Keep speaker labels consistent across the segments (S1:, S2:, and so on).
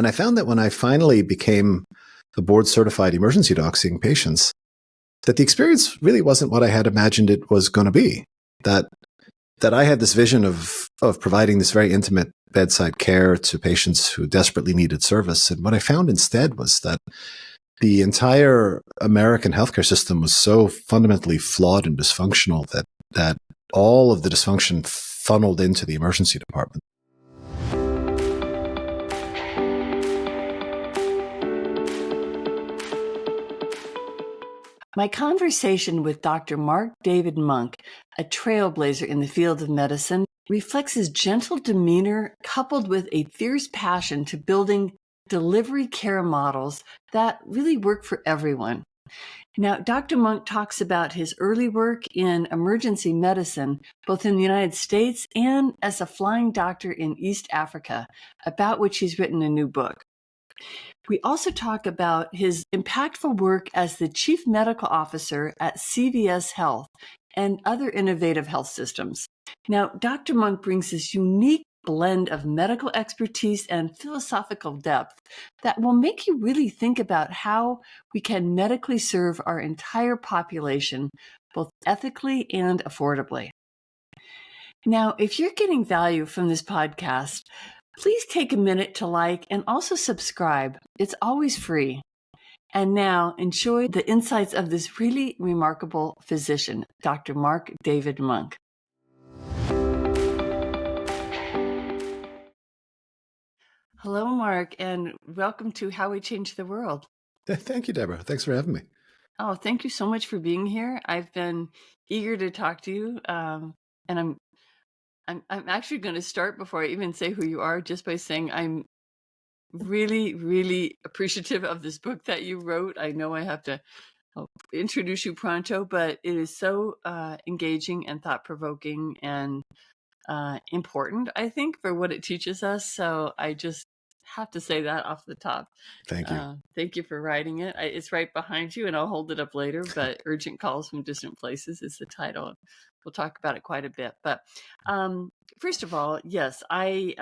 S1: And I found that when I finally became a board certified emergency doc seeing patients, that the experience really wasn't what I had imagined it was going to be. That I had this vision of providing this very intimate bedside care to patients who desperately needed service. And what I found instead was that the entire American healthcare system was so fundamentally flawed and dysfunctional that all of the dysfunction funneled into the emergency department.
S2: My conversation with Dr. Marc-David Munk, a trailblazer in the field of medicine, reflects his gentle demeanor coupled with a fierce passion to building delivery care models that really work for everyone. Now, Dr. Munk talks about his early work in emergency medicine, both in the United States and as a flying doctor in East Africa, about which he's written a new book. We also talk about his impactful work as the Chief Medical Officer at CVS Health and other innovative health systems. Now, Dr. Munk brings this unique blend of medical expertise and philosophical depth that will make you really think about how we can medically serve our entire population, both ethically and affordably. Now, if you're getting value from this podcast, please take a minute to like and also subscribe. It's always free. And now enjoy the insights of this really remarkable physician, Dr. Marc-David Munk. Hello, Mark, and welcome to How We Change the World.
S1: Thank you, Deborah. Thanks for having me.
S2: Oh, thank you so much for being here. I've been eager to talk to you, and I'm actually going to start before I even say who you are, just by saying I'm really, really appreciative of this book that you wrote. I know I have to introduce you pronto, but it is so engaging and thought-provoking and important, I think, for what it teaches us. So I just have to say that off the top.
S1: Thank you.
S2: Thank you for writing it. It's right behind you, and I'll hold it up later, but Urgent Calls from Distant Places is the title. We'll talk about it quite a bit. But first of all, yes, I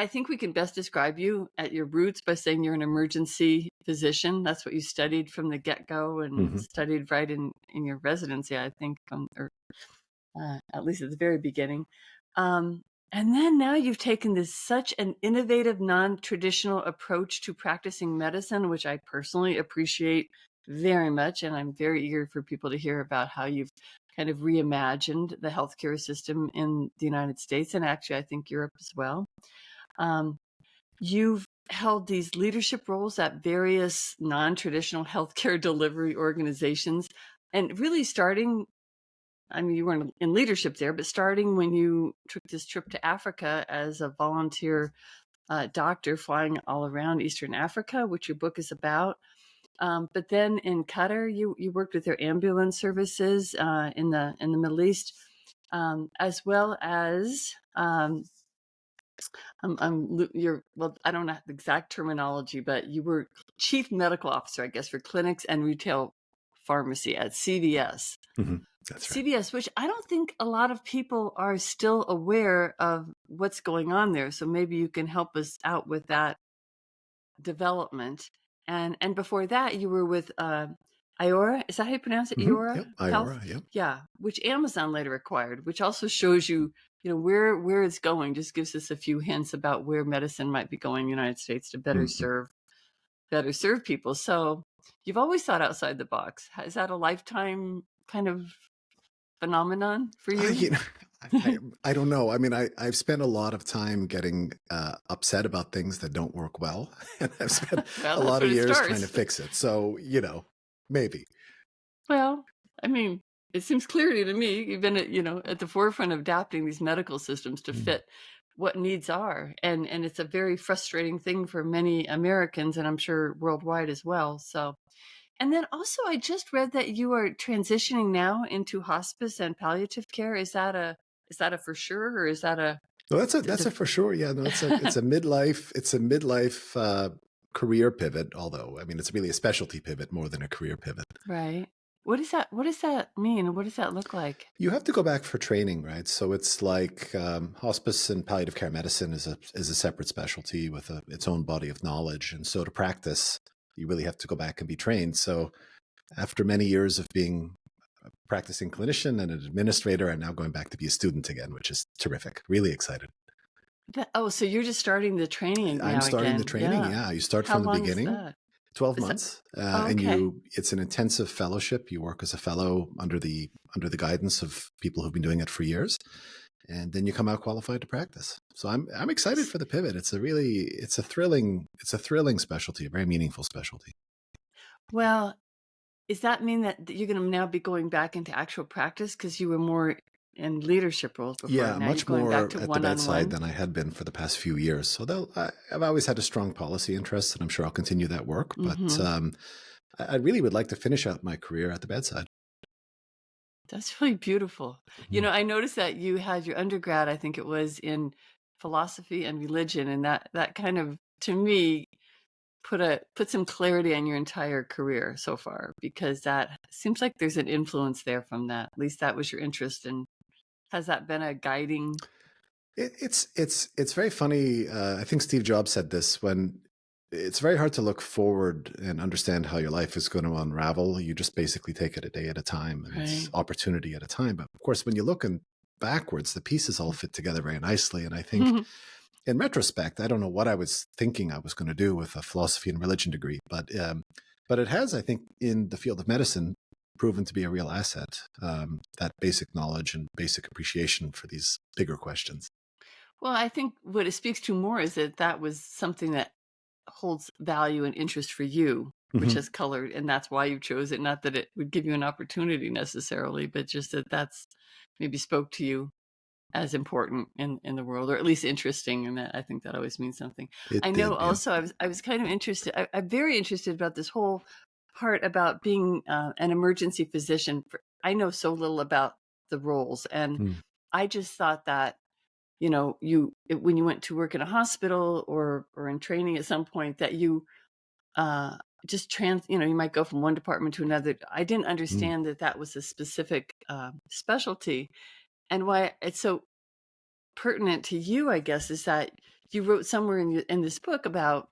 S2: think we can best describe you at your roots by saying you're an emergency physician. That's what you studied from the get-go and studied right in your residency, I think, or at least at the very beginning. And then now you've taken such an innovative, non-traditional approach to practicing medicine, which I personally appreciate very much. And I'm very eager for people to hear about how you've kind of reimagined the healthcare system in the United States, and actually I think Europe as well. You've held these leadership roles at various non-traditional healthcare delivery organizations, and really starting, I mean, you weren't in leadership there, but starting when you took this trip to Africa as a volunteer doctor flying all around Eastern Africa, which your book is about. But then in Qatar, you worked with their ambulance services in the Middle East, as well as I don't know the exact terminology, but you were chief medical officer, I guess, for clinics and retail pharmacy at CVS.
S1: That's right.
S2: CVS, which I don't think a lot of people are still aware of what's going on there. So maybe you can help us out with that development. And before that, you were with Iora. Is that how you pronounce it? Iora?
S1: Yep. Iora, yep.
S2: Yeah, which Amazon later acquired, which also shows you, where it's going. Just gives us a few hints about where medicine might be going in the United States to better serve people. So you've always thought outside the box. Is that a lifetime kind of phenomenon for you?
S1: I don't know. I mean, I've spent a lot of time getting upset about things that don't work well, and I've spent a lot of years trying to fix it. So, maybe.
S2: Well, I mean, it seems clear to me you've been at the forefront of adapting these medical systems to fit what needs are, and it's a very frustrating thing for many Americans, and I'm sure worldwide as well. So. And then also, I just read that you are transitioning now into hospice and palliative care. Is that a for sure, or is that a?
S1: No, that's a for sure. Yeah, no, it's a midlife. It's a midlife career pivot. Although, I mean, it's really a specialty pivot more than a career pivot.
S2: Right. What does that mean? What does that look like?
S1: You have to go back for training, right? So it's like hospice and palliative care medicine is a separate specialty with its own body of knowledge, and so to practice, you really have to go back and be trained. So after many years of being a practicing clinician and an administrator, I'm now going back to be a student again, which is terrific. Really excited.
S2: So you're just starting the training
S1: I'm
S2: now
S1: starting the
S2: again.
S1: training.
S2: Yeah.
S1: Yeah, you start
S2: How
S1: from the
S2: long is
S1: beginning.
S2: that?
S1: 12
S2: Is that
S1: months,
S2: oh,
S1: and
S2: okay.
S1: it's an intensive fellowship. You work as a fellow under the guidance of people who've been doing it for years, and then you come out qualified to practice. So I'm excited for the pivot. It's a thrilling specialty, a very meaningful specialty.
S2: Well, does that mean that you're going to now be going back into actual practice because you were more in leadership roles before?
S1: Yeah,
S2: Now you're
S1: much
S2: going back
S1: more
S2: to
S1: at the bedside
S2: one-on-one?
S1: than I had been for the past few years. So I've always had a strong policy interest, and I'm sure I'll continue that work. But I really would like to finish out my career at the bedside.
S2: That's really beautiful.
S1: Mhm.
S2: I noticed that you had your undergrad, I think it was in philosophy and religion, and that kind of, to me, put some clarity on your entire career so far, because that seems like there's an influence there from that. At least that was your interest. And has that been a guiding?
S1: It's very funny. I think Steve Jobs said this when it's very hard to look forward and understand how your life is going to unravel. You just basically take it a day at a time and
S2: Right.
S1: opportunity at a time. But of course, when you look backwards, the pieces all fit together very nicely. And I think in retrospect, I don't know what I was thinking I was going to do with a philosophy and religion degree, but it has, I think, in the field of medicine, proven to be a real asset. That basic knowledge and basic appreciation for these bigger questions.
S2: Well, I think what it speaks to more is that that was something that holds value and interest for you, which
S1: Mhm.
S2: has colored, and that's why you chose it. Not that it would give you an opportunity necessarily, but just that that's maybe spoke to you as important in the world, or at least interesting. And that, I think that always means something. I
S1: It
S2: know
S1: did, yeah.
S2: also I was kind of interested. I'm very interested about this whole part about being an emergency physician. I know so little about the roles, and
S1: Mm.
S2: I just thought that when you went to work in a hospital or in training at some point, that you uh just you might go from one department to another. I didn't
S1: Mm.
S2: understand that that was a specific specialty. And why it's so pertinent to you, I guess, is that you wrote somewhere in this book about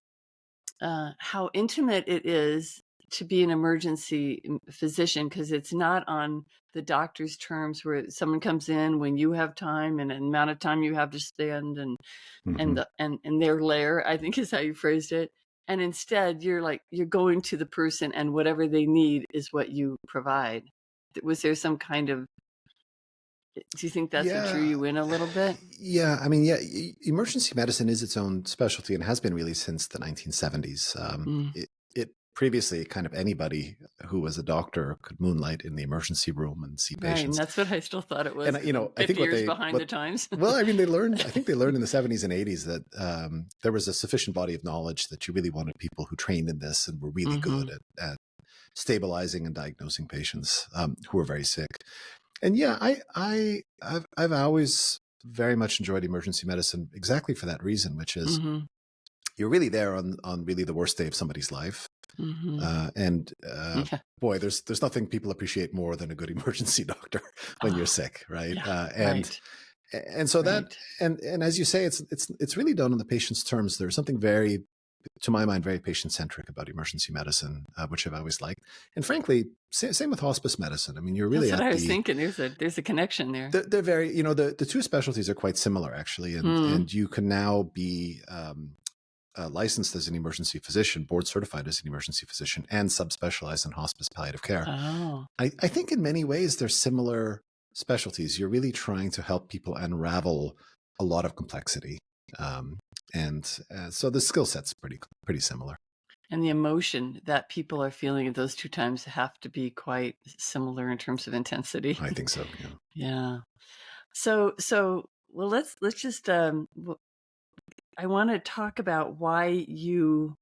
S2: how intimate it is to be an emergency physician, because it's not on the doctor's terms, where someone comes in when you have time and an amount of time you have to spend,
S1: Mhm.
S2: and their lair, I think is how you phrased it. And instead, you're going to the person, and whatever they need is what you provide. Was there some kind of? Do you think that's what drew
S1: Yeah.
S2: you in a little bit?
S1: Yeah, I mean, yeah, emergency medicine is its own specialty and has been really since the 1970s.
S2: Mm.
S1: It previously kind of anybody who was a doctor could moonlight in the emergency room and see
S2: Right, and
S1: patients.
S2: that's what I still thought it was,
S1: And
S2: because I'm
S1: I think
S2: 50 years behind the times.
S1: well, I mean, I think they learned in the 70s and 80s that there was a sufficient body of knowledge that you really wanted people who trained in this and were really
S2: Hmm.
S1: good at stabilizing and diagnosing patients who were very sick. And yeah, I've always very much enjoyed emergency medicine exactly for that reason, which is
S2: Hmm.
S1: you're really there on really the worst day of somebody's life.
S2: Hmm.
S1: And
S2: Yeah.
S1: boy, there's nothing people appreciate more than a good emergency doctor when you're
S2: Oh,
S1: sick, right?
S2: yeah.
S1: And
S2: Right.
S1: so that
S2: Right.
S1: and as you say, it's really done on the patient's terms. There's something very, to my mind, very patient-centric about emergency medicine, which I've always liked. And frankly, same with hospice medicine. I mean, you're really
S2: That's what
S1: at
S2: I was
S1: the
S2: thinking. There's a connection there.
S1: they're very, the two specialties are quite similar actually,
S2: Hmm.
S1: and you can now be licensed as an emergency physician, board certified as an emergency physician, and subspecialized in hospice palliative care.
S2: Oh.
S1: I think in many ways they're similar specialties. You're really trying to help people unravel a lot of complexity, um, and so the skill set's pretty similar.
S2: And the emotion that people are feeling at those two times have to be quite similar in terms of intensity.
S1: I think so. Yeah.
S2: Yeah. So well, let's just I want to talk about why you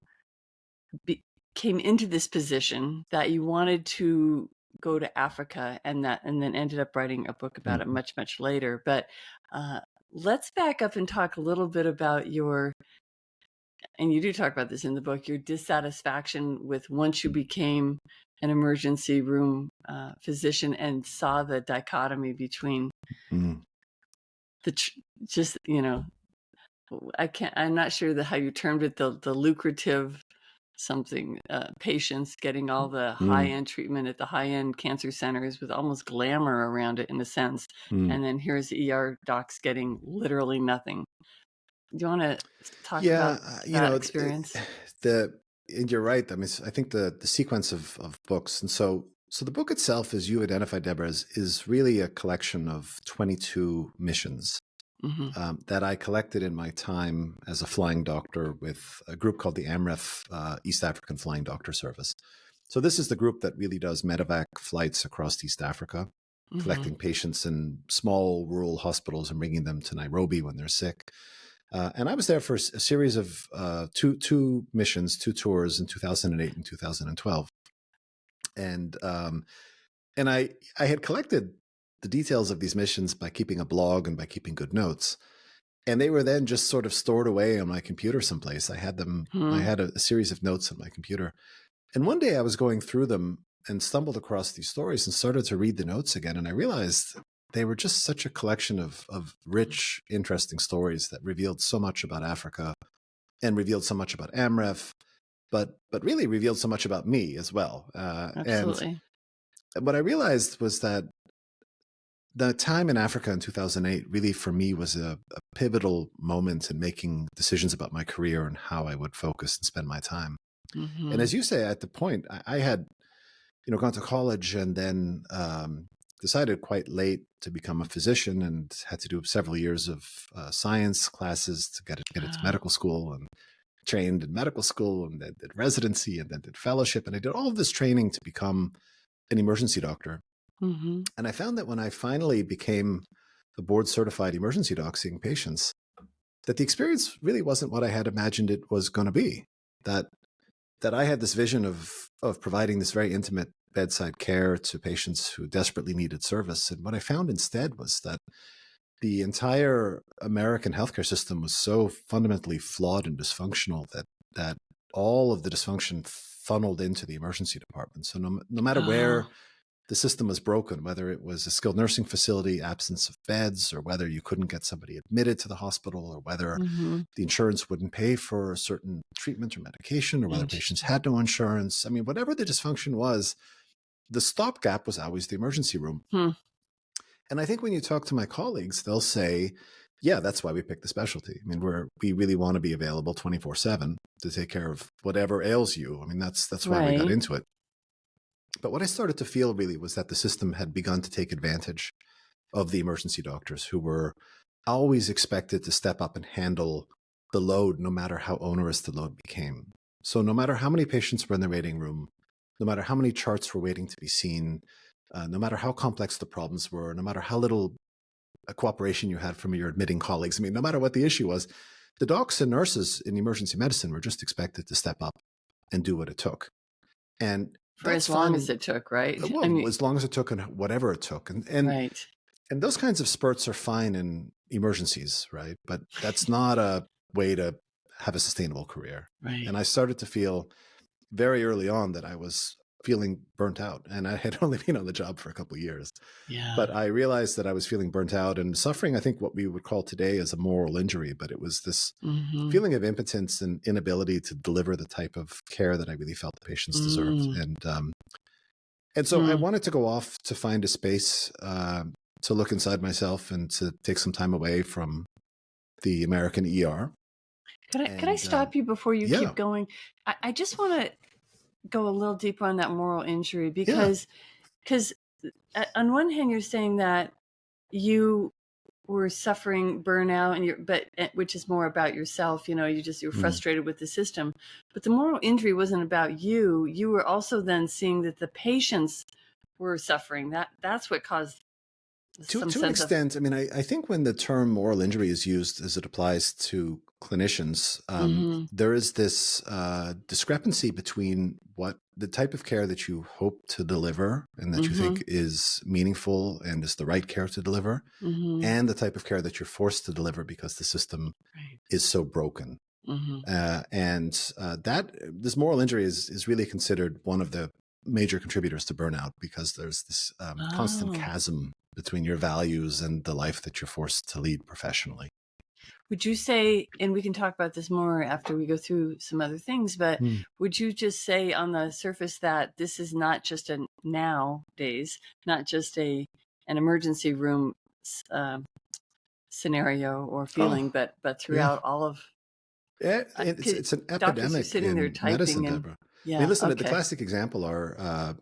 S2: came into this position, that you wanted to go to Africa, and then ended up writing a book about it
S1: Mhm.
S2: much later. But uh, let's back up and talk a little bit about and you do talk about this in the book, your dissatisfaction with, once you became an emergency room physician and saw the dichotomy between
S1: Mm,
S2: just, I'm not sure how you termed it, the lucrative something, patients getting all the
S1: mm,
S2: high-end treatment at the high-end cancer centers with almost glamour around it in a sense.
S1: mm.
S2: And then here's ER docs getting literally nothing. Do you want to talk
S1: Yeah,
S2: about that experience?
S1: the and you're right. I mean, I think the sequence of books, and so the book itself, as you identified, Deborah, is really a collection of 22 missions
S2: Hmm.
S1: that I collected in my time as a flying doctor with a group called the AMREF, East African Flying Doctor Service. So this is the group that really does medevac flights across East Africa,
S2: Hmm.
S1: collecting patients in small rural hospitals and bringing them to Nairobi when they're sick. And I was there for a series of two missions, two tours in 2008 and 2012. And I had collected the details of these missions by keeping a blog and by keeping good notes. And they were then just sort of stored away on my computer someplace. I had them. I
S2: Hmm.
S1: had a series of notes on my computer. And one day I was going through them and stumbled across these stories and started to read the notes again. And I realized they were just such a collection of rich, interesting stories that revealed so much about Africa and revealed so much about AMREF, but really revealed so much about me as well. And
S2: Absolutely.
S1: what I realized was that the time in Africa in 2008 really for me was a pivotal moment in making decisions about my career and how I would focus and spend my time. And
S2: Hmm.
S1: as you say, at the point, I had gone to college and then decided quite late to become a physician and had to do several years of science classes to get into medical school and trained in medical school and then did residency and then did fellowship. And I did all of this training to become an emergency doctor.
S2: Hmm.
S1: And I found that when I finally became a board certified emergency doc seeing patients, that the experience really wasn't what I had imagined it was going to be. That I had this vision of providing this very intimate bedside care to patients who desperately needed service. And what I found instead was that the entire American healthcare system was so fundamentally flawed and dysfunctional that all of the dysfunction funneled into the emergency department. So no matter
S2: Oh.
S1: where the system was broken, whether it was a skilled nursing facility, absence of beds, or whether you couldn't get somebody admitted to the hospital, or whether
S2: Hmm.
S1: the insurance wouldn't pay for a certain treatment or medication, or whether patients
S2: Interesting.
S1: had no insurance. I mean, whatever the dysfunction was, the stopgap was always the emergency room.
S2: Hmm.
S1: And I think when you talk to my colleagues, they'll say, yeah, that's why we picked the specialty. I mean, we really want to be available 24/7 to take care of whatever ails you. I mean, that's why we got
S2: Right.
S1: into it. But what I started to feel really was that the system had begun to take advantage of the emergency doctors who were always expected to step up and handle the load, no matter how onerous the load became. So no matter how many patients were in the waiting room, no matter how many charts were waiting to be seen, no matter how complex the problems were, no matter how little cooperation you had from your admitting colleagues, I mean, no matter what the issue was, the docs and nurses in emergency medicine were just expected to step up and do what it took. And
S2: For
S1: that's
S2: as long as
S1: fine.
S2: it took, right? I
S1: Well,
S2: mean,
S1: as long as it took and whatever it took.
S2: right.
S1: And those kinds of spurts are fine in emergencies, right? But that's not a way to have a sustainable career.
S2: Right.
S1: And I started to feel very early on that I was feeling burnt out. And I had only been on the job for a couple of years.
S2: Yeah.
S1: But I realized that I was feeling burnt out and suffering, I think, what we would call today as a moral injury. But it was this
S2: Hmm.
S1: feeling of impotence and inability to deliver the type of care that I really felt the patients deserved.
S2: Mm.
S1: And so I
S2: Hmm.
S1: wanted to go off to find a space to look inside myself and to take some time away from the American ER.
S2: Could I
S1: And
S2: stop you before you
S1: yeah,
S2: keep going? I just want to go a little deeper on that moral injury
S1: yeah,
S2: because on one hand you're saying that you were suffering burnout and which is more about yourself, you're
S1: mm.
S2: frustrated with the system, but the moral injury wasn't about you were also then seeing that the patients were suffering. That's what caused some
S1: To an
S2: sense of
S1: extent. I mean, I think when the term moral injury is used as it applies to clinicians,
S2: mm-hmm,
S1: there is this discrepancy between what the type of care that you hope to deliver and that you
S2: mm-hmm,
S1: think is meaningful and is the right care to deliver,
S2: mm-hmm,
S1: and the type of care that you're forced to deliver because the system
S2: right,
S1: is so broken.
S2: mm-hmm,
S1: And that this moral injury is really considered one of the major contributors to burnout, because there's this constant chasm between your values and the life that you're forced to lead professionally.
S2: Would you say, and we can talk about this more after we go through some other things, but would you just say on the surface that this is not just a nowadays, not just an emergency room scenario or feeling, but throughout all of...
S1: It's an epidemic in medicine, Deborah.
S2: Yeah,
S1: I mean, listen, the classic example are,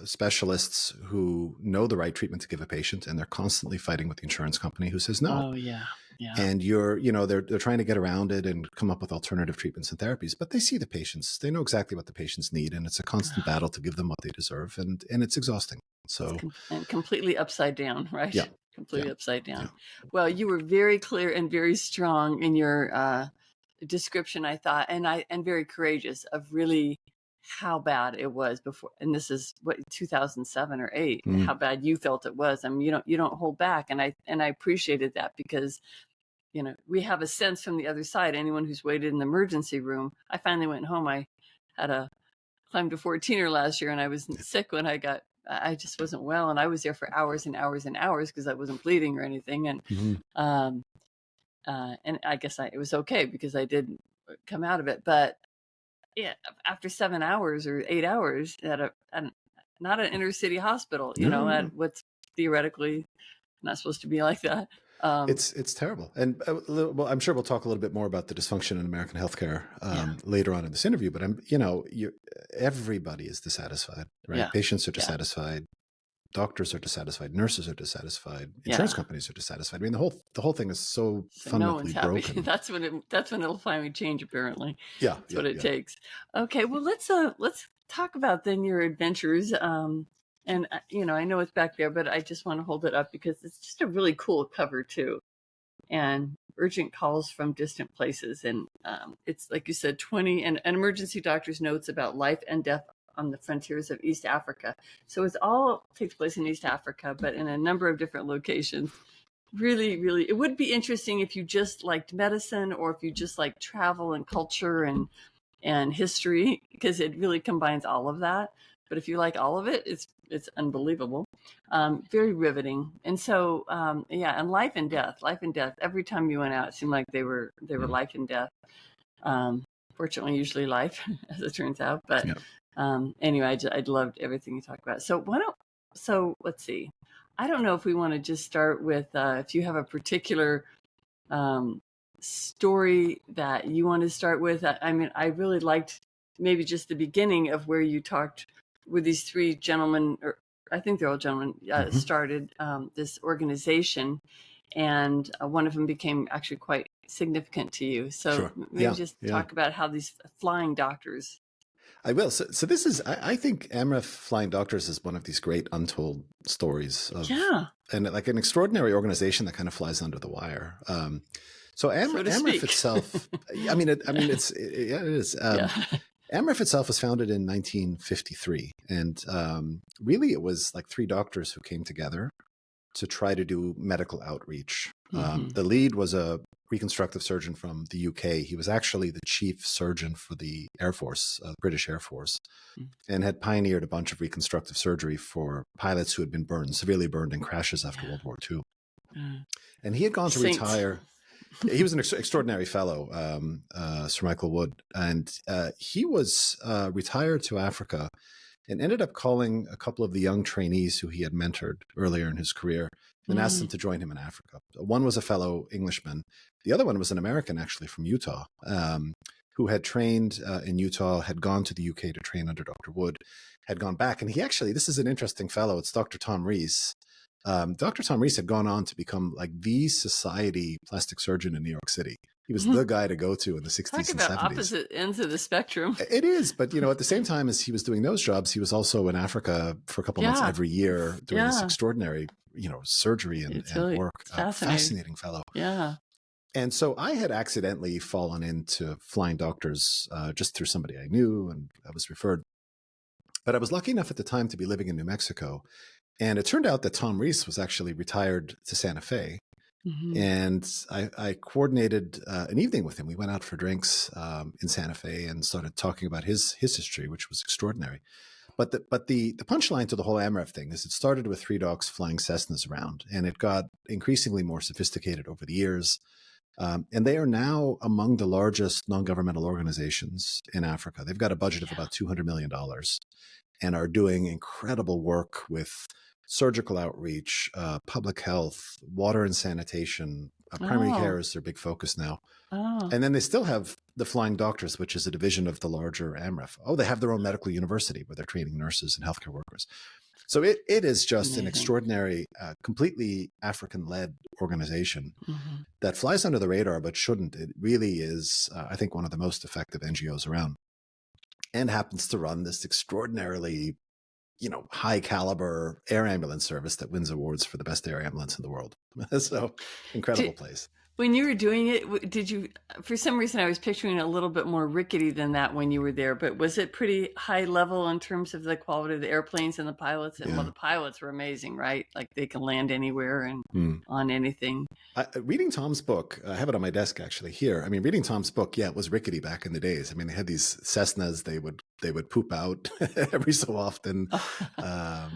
S1: specialists who know the right treatment to give a patient, and they're constantly fighting with the insurance company who says no.
S2: Oh, yeah. Yeah.
S1: And they're trying to get around it and come up with alternative treatments and therapies, but they see the patients, they know exactly what the patients need, and it's a constant battle to give them what they deserve, and it's exhausting. So
S2: and completely upside down, right?
S1: Yeah.
S2: Completely upside down. Yeah. Well, you were very clear and very strong in your description, I thought, and very courageous of really how bad it was before. And this is what 2007 or 8, how bad you felt it was. I mean, you don't hold back, and I appreciated that, because we have a sense from the other side. Anyone who's waited in the emergency room. I finally went home. I had a climbed a 14er last year, and I was sick when I just wasn't well, and I was there for hours and hours and hours because I wasn't bleeding or anything. And and I guess it was okay because I did come out of it. But yeah, after 7 hours or 8 hours at not an inner city hospital, at what's theoretically not supposed to be like that.
S1: It's terrible. And well, I'm sure we'll talk a little bit more about the dysfunction in American healthcare later on in this interview, but everybody is dissatisfied, right? Yeah. Patients are dissatisfied. Doctors are dissatisfied. Nurses are dissatisfied. Insurance companies are dissatisfied. I mean, the whole thing is so fundamentally broken.
S2: That's when it'll finally change, apparently.
S1: Yeah.
S2: That's what it takes. Okay. Well, let's talk about then your adventures. And, I know it's back there, but I just want to hold it up because it's just a really cool cover too. And urgent calls from distant places. And it's, like you said, 20 and an emergency doctor's notes about life and death on the frontiers of East Africa. So it all takes place in East Africa, but in a number of different locations. Really, really, it would be interesting if you just liked medicine, or if you just like travel and culture and history, because it really combines all of that. But if you like all of it, it's unbelievable, very riveting. And so, and life and death. Every time you went out, it seemed like they were life and death. Fortunately, usually life, as it turns out. But anyway, I loved everything you talked about. So let's see. I don't know if we want to just start with if you have a particular story that you want to start with. I mean, I really liked maybe just the beginning of where you talked with these 3 gentlemen, or I think they're all gentlemen, started this organization, and one of them became actually quite significant to you. So maybe talk about how these flying doctors.
S1: I will. So this is, I think AMREF Flying Doctors is one of these great untold stories of, and like an extraordinary organization that kind of flies under the wire. So AMREF itself, I mean, it is. AMREF itself was founded in 1953, and really it was like 3 doctors who came together to try to do medical outreach. The lead was a reconstructive surgeon from the UK. He was actually the chief surgeon for the Air Force, British Air Force, and had pioneered a bunch of reconstructive surgery for pilots who had been severely burned in crashes after World War II. And he had gone to retire. He was an extraordinary fellow, Sir Michael Wood, and he was retired to Africa and ended up calling a couple of the young trainees who he had mentored earlier in his career and asked them to join him in Africa. One was a fellow Englishman. The other one was an American, actually, from Utah, who had trained in Utah, had gone to the UK to train under Dr. Wood, had gone back. And he actually, this is an interesting fellow. It's Dr. Tom Rees. Dr. Tom Rees had gone on to become like the society plastic surgeon in New York City. He was the guy to go to in the 60s and 70s.
S2: Talk about opposite ends of the spectrum.
S1: It is. But, at the same time as he was doing those jobs, he was also in Africa for a couple months every year doing this extraordinary, surgery and work. Fascinating fellow.
S2: Yeah.
S1: And so I had accidentally fallen into flying doctors just through somebody I knew, and I was referred. But I was lucky enough at the time to be living in New Mexico. And it turned out that Tom Rees was actually retired to Santa Fe. And I coordinated an evening with him. We went out for drinks in Santa Fe and started talking about his history, which was extraordinary. But the punchline to the whole AMREF thing is it started with 3 docs flying Cessnas around, and it got increasingly more sophisticated over the years. And they are now among the largest non-governmental organizations in Africa. They've got a budget of about $200 million and are doing incredible work with surgical outreach, public health, water and sanitation. Primary care is their big focus now. And then they still have the Flying Doctors, which is a division of the larger AMREF. Oh, they have their own medical university where they're training nurses and healthcare workers. So it is just an extraordinary, completely African-led organization that flies under the radar, but shouldn't. It really is, I think, one of the most effective NGOs around, and happens to run this extraordinarily, high caliber air ambulance service that wins awards for the best air ambulance in the world. So incredible place.
S2: When you were doing it, did you, for some reason I was picturing it a little bit more rickety than that when you were there, but was it pretty high level in terms of the quality of the airplanes and the pilots? And well, the pilots were amazing, right? Like they can land anywhere and on anything.
S1: Reading Tom's book, I have it on my desk actually here. I mean, reading Tom's book, it was rickety back in the days. I mean, they had these Cessnas, they would poop out every so often.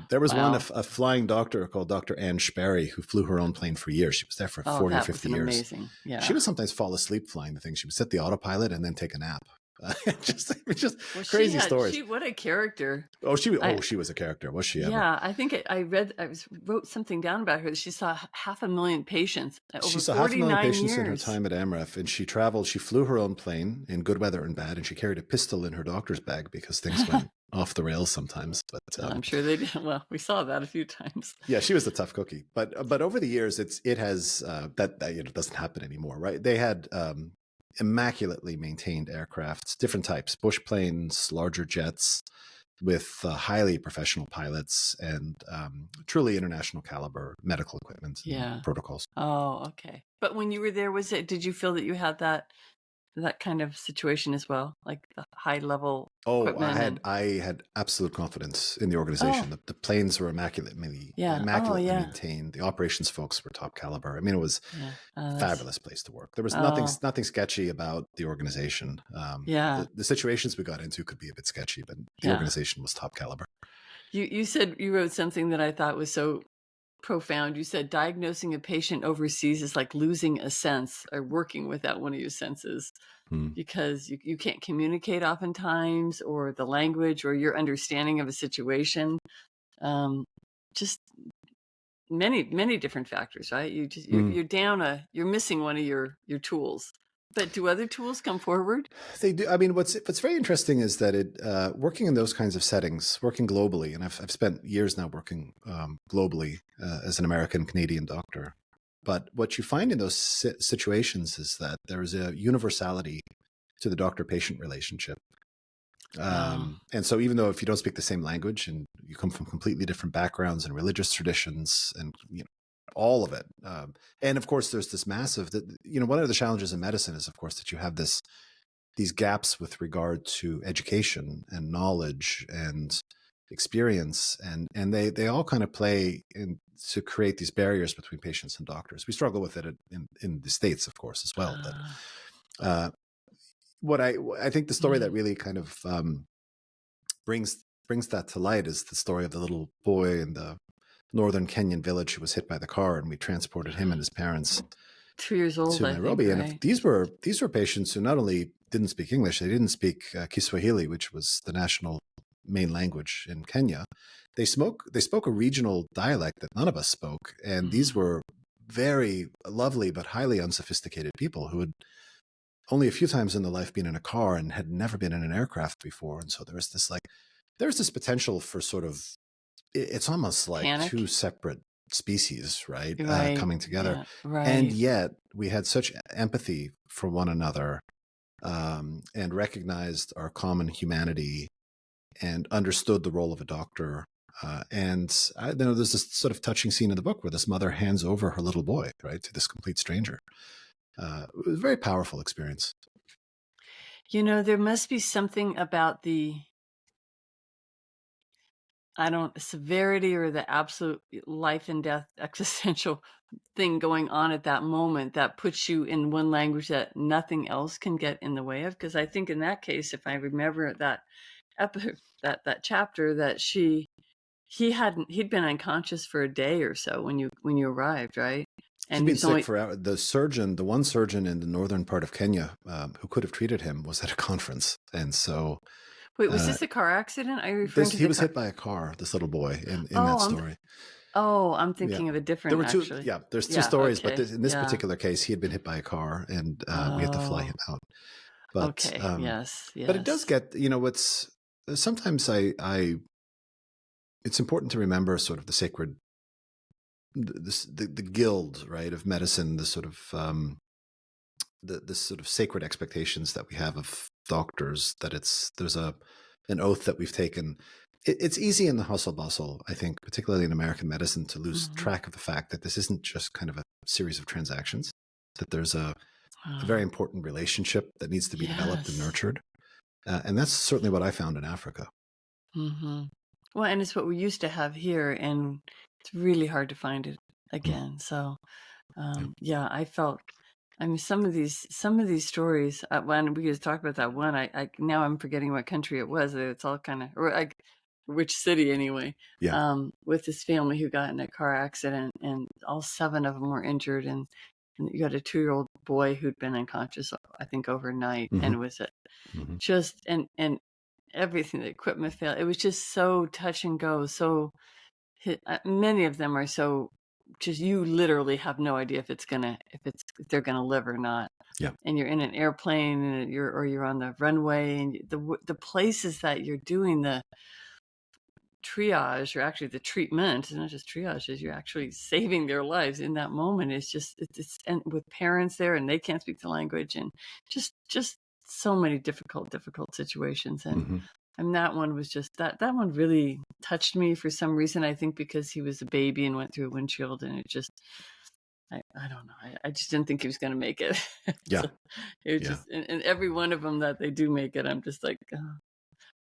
S1: There was one, a flying doctor called Dr. Ann Sperry, who flew her own plane for years. She was there for 40 or 50 years.
S2: Amazing. Yeah.
S1: She would sometimes fall asleep flying the thing. She would set the autopilot and then take a nap. just crazy stories.
S2: What a character.
S1: She was a character, was she ever?
S2: Yeah, I think I wrote something down about her. She saw 500,000 patients over 49 years. She saw 500,000 patients in her time at AMREF, and she flew her own plane in good weather and bad, and she carried a pistol in her doctor's bag because things went off the rails sometimes. But I'm sure they did. Well, we saw that a few times.
S1: Yeah, she was the tough cookie. But over the years, it has that doesn't happen anymore, right? They had immaculately maintained aircrafts, different types, bush planes, larger jets, with highly professional pilots and truly international caliber medical equipment and protocols.
S2: Oh, okay. But when you were there, did you feel that you had that kind of situation as well, like the high level equipment?
S1: I had absolute confidence in the organization. The planes were immaculately maintained. The operations folks were top caliber. I mean, it was a fabulous place to work. There was nothing sketchy about the organization. The situations we got into could be a bit sketchy, but the organization was top caliber.
S2: You said, you wrote something that I thought was so profound. You said diagnosing a patient overseas is like losing a sense or working without one of your senses, because you can't communicate oftentimes, or the language or your understanding of a situation. Just many different factors, right? You're missing one of your tools. But do other tools come forward?
S1: They do. I mean, what's very interesting is that working in those kinds of settings, working globally, and I've spent years now working globally as an American-Canadian doctor. But what you find in those situations is that there is a universality to the doctor-patient relationship. And so even though if you don't speak the same language and you come from completely different backgrounds and religious traditions and all of it. And of course, there's this massive, one of the challenges in medicine is, of course, that you have these gaps with regard to education and knowledge and experience. And they all kind of play to create these barriers between patients and doctors. We struggle with it in the States, of course, as well. But what I think the story that really kind of brings that to light is the story of the little boy in the northern Kenyan village who was hit by the car, and we transported him and his parents
S2: 2 years old
S1: to Nairobi.
S2: I think, right?
S1: And these were patients who not only didn't speak English, they didn't speak Kiswahili, which was the national main language in Kenya. They spoke a regional dialect that none of us spoke, and these were very lovely but highly unsophisticated people who had only a few times in their life been in a car and had never been in an aircraft before. And so there's this potential for sort of, it's almost like
S2: Panic.
S1: Two separate species, right?
S2: Right.
S1: Coming together.
S2: Yeah, right.
S1: And yet we had such empathy for one another, and recognized our common humanity and understood the role of a doctor. There's this sort of touching scene in the book where this mother hands over her little boy, right, to this complete stranger. It was a very powerful experience.
S2: There must be something about the severity or the absolute life and death existential thing going on at that moment that puts you in one language that nothing else can get in the way of. Because I think in that case, if I remember that that chapter that he'd been unconscious for a day or so when you arrived, right?
S1: He'd
S2: And he
S1: been
S2: was
S1: sick
S2: only
S1: for hours. The one surgeon in the northern part of Kenya who could have treated him was at a conference. And so
S2: wait, was this a car accident? Are you referring
S1: this
S2: to
S1: he
S2: the
S1: was
S2: car?
S1: hit by a car, this little boy in that
S2: Oh,
S1: story.
S2: I'm
S1: Yeah.
S2: thinking of a
S1: There
S2: different,
S1: were two.
S2: actually.
S1: Yeah, there's two
S2: Yeah,
S1: stories, but
S2: okay.
S1: in this
S2: Yeah.
S1: particular case, he had been hit by a car, and we had to fly
S2: Oh,
S1: him out. But
S2: okay. Yes,
S1: but it does
S2: yes.
S1: get, what's sometimes I it's important to remember sort of the sacred the guild, right, of medicine, the sort of the sort of sacred expectations that we have of doctors, that there's an oath that we've taken. It's easy in the hustle bustle, I think, particularly in American medicine, to lose
S2: Mm-hmm.
S1: track of the fact that this isn't just kind of a series of transactions, that there's a very
S2: Oh,
S1: important relationship that needs to be developed and
S2: yes.
S1: nurtured. And that's certainly what I found in Africa.
S2: Mm-hmm. Well, and it's what we used to have here, and it's really hard to find it
S1: Mm,
S2: again. So,
S1: yeah.
S2: yeah, I felt. I mean, some of these stories. When we just talked about that one, I now I'm forgetting what country it was. It's all kind of, or like which city anyway.
S1: Yeah.
S2: With this family who got in a car accident, and all 7 of them were injured, and you got a 2-year-old boy who'd been unconscious, I think, overnight,
S1: Hmm.
S2: and was
S1: Hmm.
S2: just and everything, the equipment failed. It was just so touch and go. So many of them are so just, you literally have no idea if they're gonna live or not.
S1: Yeah.
S2: And you're in an airplane, and you're on the runway, and the places that you're doing the triage, or actually the treatment, it's not just triage, is you're actually saving their lives in that moment. It's just it's and with parents there, and they can't speak the language, and just so many difficult situations.
S1: Hmm.
S2: And that one was just that one really touched me for some reason. I think because he was a baby and went through a windshield, and it just, I don't know. I just didn't think he was going to make it.
S1: Yeah.
S2: So it was
S1: Yeah.
S2: just, and every one of them that they do make it, I'm just like, oh,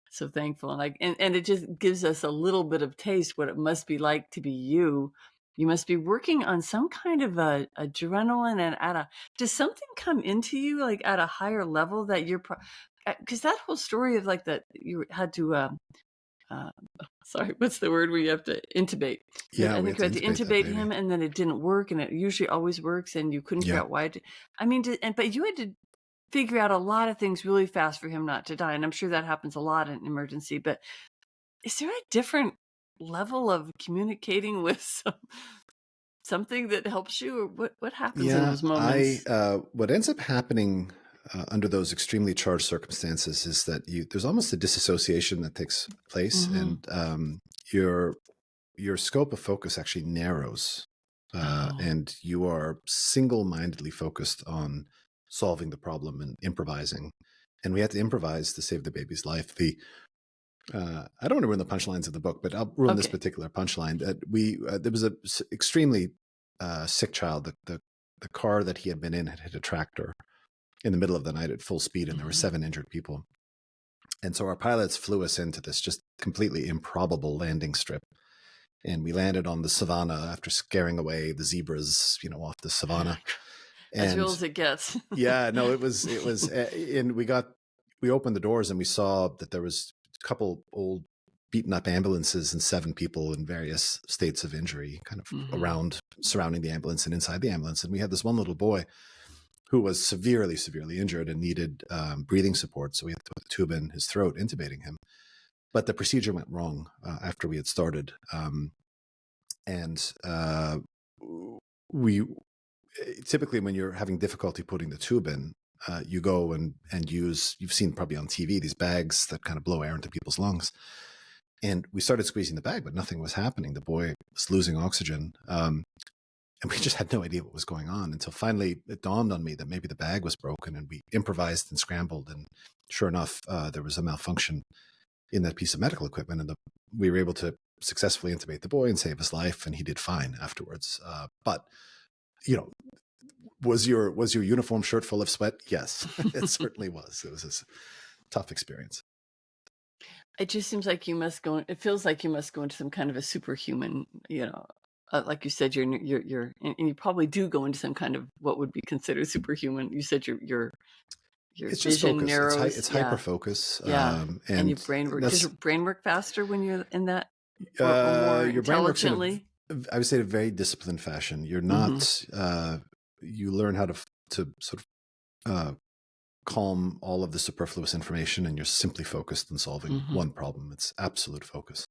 S2: so thankful. And it just gives us a little bit of taste what it must be like to be you. You must be working on some kind of a adrenaline, and does something come into you like at a higher level that because that whole story of like that you had to uh, sorry, what's the word where you have to intubate?
S1: Yeah.
S2: I
S1: We
S2: think
S1: had
S2: you
S1: to
S2: had to
S1: intubate that
S2: intubate
S1: baby.
S2: him, and then it didn't work, and it usually always works, and you couldn't figure
S1: Yeah.
S2: out why. I mean, but you had to figure out a lot of things really fast for him not to die, and I'm sure that happens a lot in emergency. But is there a different level of communicating with something that helps you, or what happens in
S1: Yeah.
S2: those moments?
S1: What ends up happening under those extremely charged circumstances is that there's almost a disassociation that takes place,
S2: Mm-hmm.
S1: and your scope of focus actually narrows,
S2: Oh.
S1: and you are single-mindedly focused on solving the problem and improvising. And we had to improvise to save the baby's life. I don't want to ruin the punchlines of the book, but I'll ruin this
S2: Okay.
S1: particular punchline. That there was a extremely sick child. The car that he had been in had hit a tractor in the middle of the night at full speed, and there were
S2: Mm-hmm.
S1: 7 injured people. And so our pilots flew us into this just completely improbable landing strip, and we landed on the savannah after scaring away the zebras, off the savannah.
S2: As real
S1: And
S2: as it gets.
S1: yeah, no, and we opened the doors and we saw that there was a couple old beaten up ambulances and 7 people in various states of injury kind of
S2: Mm-hmm.
S1: around, surrounding the ambulance and inside the ambulance. And we had this one little boy who was severely, severely injured and needed breathing support. So we had to put the tube in his throat, intubating him. But the procedure went wrong after we had started. And we typically, when you're having difficulty putting the tube in, you go and use, you've seen probably on TV, these bags that kind of blow air into people's lungs. And we started squeezing the bag, but nothing was happening. The boy was losing oxygen. And we just had no idea what was going on until finally it dawned on me that maybe the bag was broken, and we improvised and scrambled. And sure enough, there was a malfunction in that piece of medical equipment, and we were able to successfully intubate the boy and save his life, and he did fine afterwards. But was your uniform shirt full of sweat? Yes, it certainly was. It was a tough experience.
S2: It just seems like it feels like you must go into some kind of a superhuman, like you said, and you probably do go into some kind of what would be considered superhuman. You said you're your
S1: It's just
S2: vision
S1: focus.
S2: narrows.
S1: It's
S2: Yeah.
S1: hyper focus.
S2: Yeah. And your
S1: And
S2: brain work. Does
S1: that's,
S2: your brain work faster when you're in that, or more
S1: your brain works in
S2: intelligently?
S1: I would say, a very disciplined fashion. You're
S2: Mm-hmm.
S1: not, you learn how to sort of, calm all of the superfluous information, and you're simply focused on solving
S2: Mm-hmm.
S1: one problem. It's absolute focus.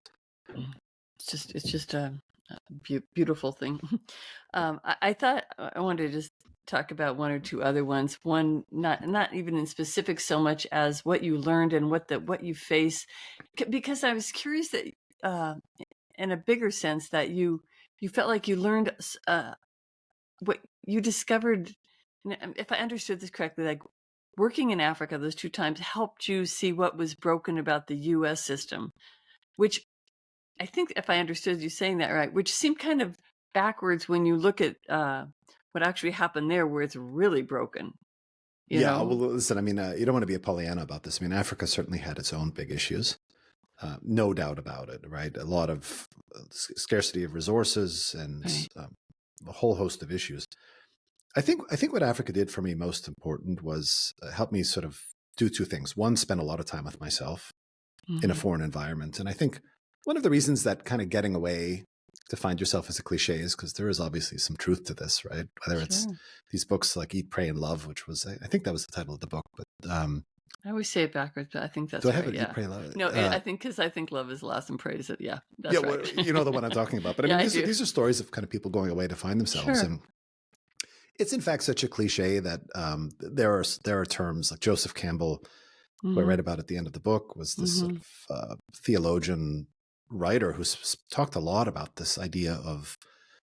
S2: It's just a beautiful thing. I thought I wanted to just talk about one or two other ones. One, not even in specifics so much as what you learned and what you face, because I was curious that, uh, in a bigger sense, that you felt like you learned, what you discovered. If I understood this correctly, like working in Africa those two times helped you see what was broken about the U.S. system, which I think, if I understood you saying that right, which seemed kind of backwards when you look at, what actually happened there, where it's really broken. You
S1: Yeah, well,
S2: know,
S1: listen, I mean, you don't want to be a Pollyanna about this. I mean, Africa certainly had its own big issues, no doubt about it, right? A lot of scarcity of resources and
S2: right?
S1: a whole host of issues. I think what Africa did for me most important was help me sort of do two things. One, spend a lot of time with myself in a
S2: Mm-hmm.
S1: foreign environment. And I think one of the reasons that kind of getting away to find yourself is a cliche is because there is obviously some truth to this, right? Whether it's
S2: Sure.
S1: these books like Eat, Pray, and Love, which was, I think that was the title of the book, but
S2: I always say it backwards, but I think
S1: do I
S2: that's
S1: have
S2: right.
S1: it? Eat,
S2: Yeah.
S1: Pray, Love?
S2: No, I think, because I think love is last and praise it. Yeah,
S1: Yeah,
S2: that's
S1: well,
S2: right.
S1: you know the one I'm talking about. But I
S2: Yeah,
S1: mean,
S2: I do.
S1: these are stories of kind of people going away to find themselves.
S2: Sure.
S1: And it's in fact such a cliche that there are terms like Joseph Campbell, who I
S2: Mm-hmm.
S1: read about at the end of the book, was this sort
S2: Mm-hmm.
S1: of theologian writer who's talked a lot about this idea of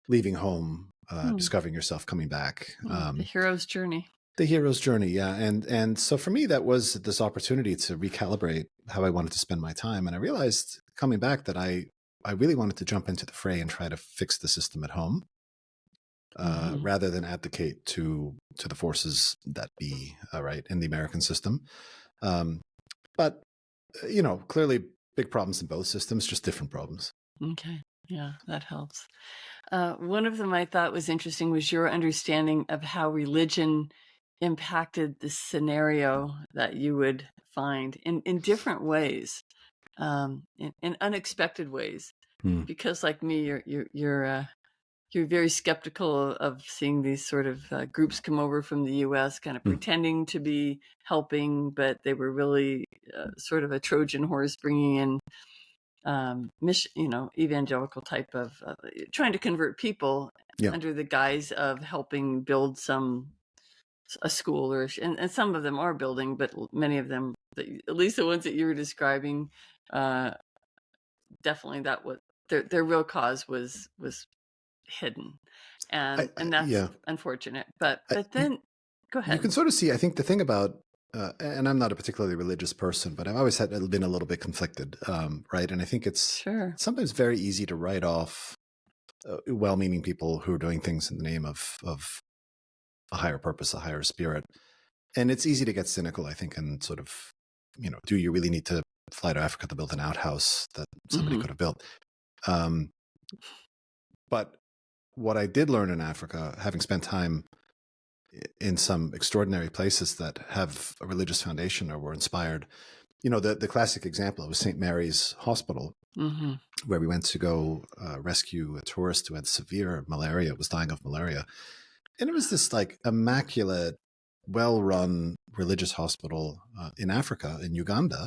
S1: leaving home, discovering yourself, coming back.
S2: The hero's journey.
S1: The hero's journey, yeah. And so for me, that was this opportunity to recalibrate how I wanted to spend my time. And I realized coming back that I really wanted to jump into the fray and try to fix the system at home,
S2: Mm-hmm.
S1: rather than abdicate to the forces that be, right, in the American system. But clearly big problems in both systems, just different problems.
S2: Okay. Yeah, that helps. One of them I thought was interesting was your understanding of how religion impacted the scenario that you would find in different ways, in unexpected ways.
S1: Hmm.
S2: Because, like me, you're very skeptical of seeing these sort of, groups come over from the U.S., kind of
S1: Hmm.
S2: pretending to be helping, but they were really, sort of a Trojan horse bringing in, evangelical type of, trying to convert people
S1: Yeah.
S2: under the guise of helping build a school, and some of them are building, but many of them, at least the ones that you were describing, uh, definitely that was their real cause was hidden, and that's
S1: Yeah.
S2: unfortunate. But
S1: You
S2: then, go
S1: you
S2: ahead.
S1: can sort of see, I think the thing about, and I'm not a particularly religious person, but I've always been a little bit conflicted, right? And I think it's
S2: Sure.
S1: sometimes very easy to write off well-meaning people who are doing things in the name of a higher purpose, a higher spirit. And it's easy to get cynical, I think, and sort of, do you really need to fly to Africa to build an outhouse that somebody
S2: Mm-hmm.
S1: could have built? Um, but what I did learn in Africa, having spent time in some extraordinary places that have a religious foundation or were inspired, the classic example was St. Mary's Hospital,
S2: Mm-hmm.
S1: where we went to go rescue a tourist who had severe malaria, was dying of malaria. And it was this like immaculate, well-run religious hospital in Africa, in Uganda.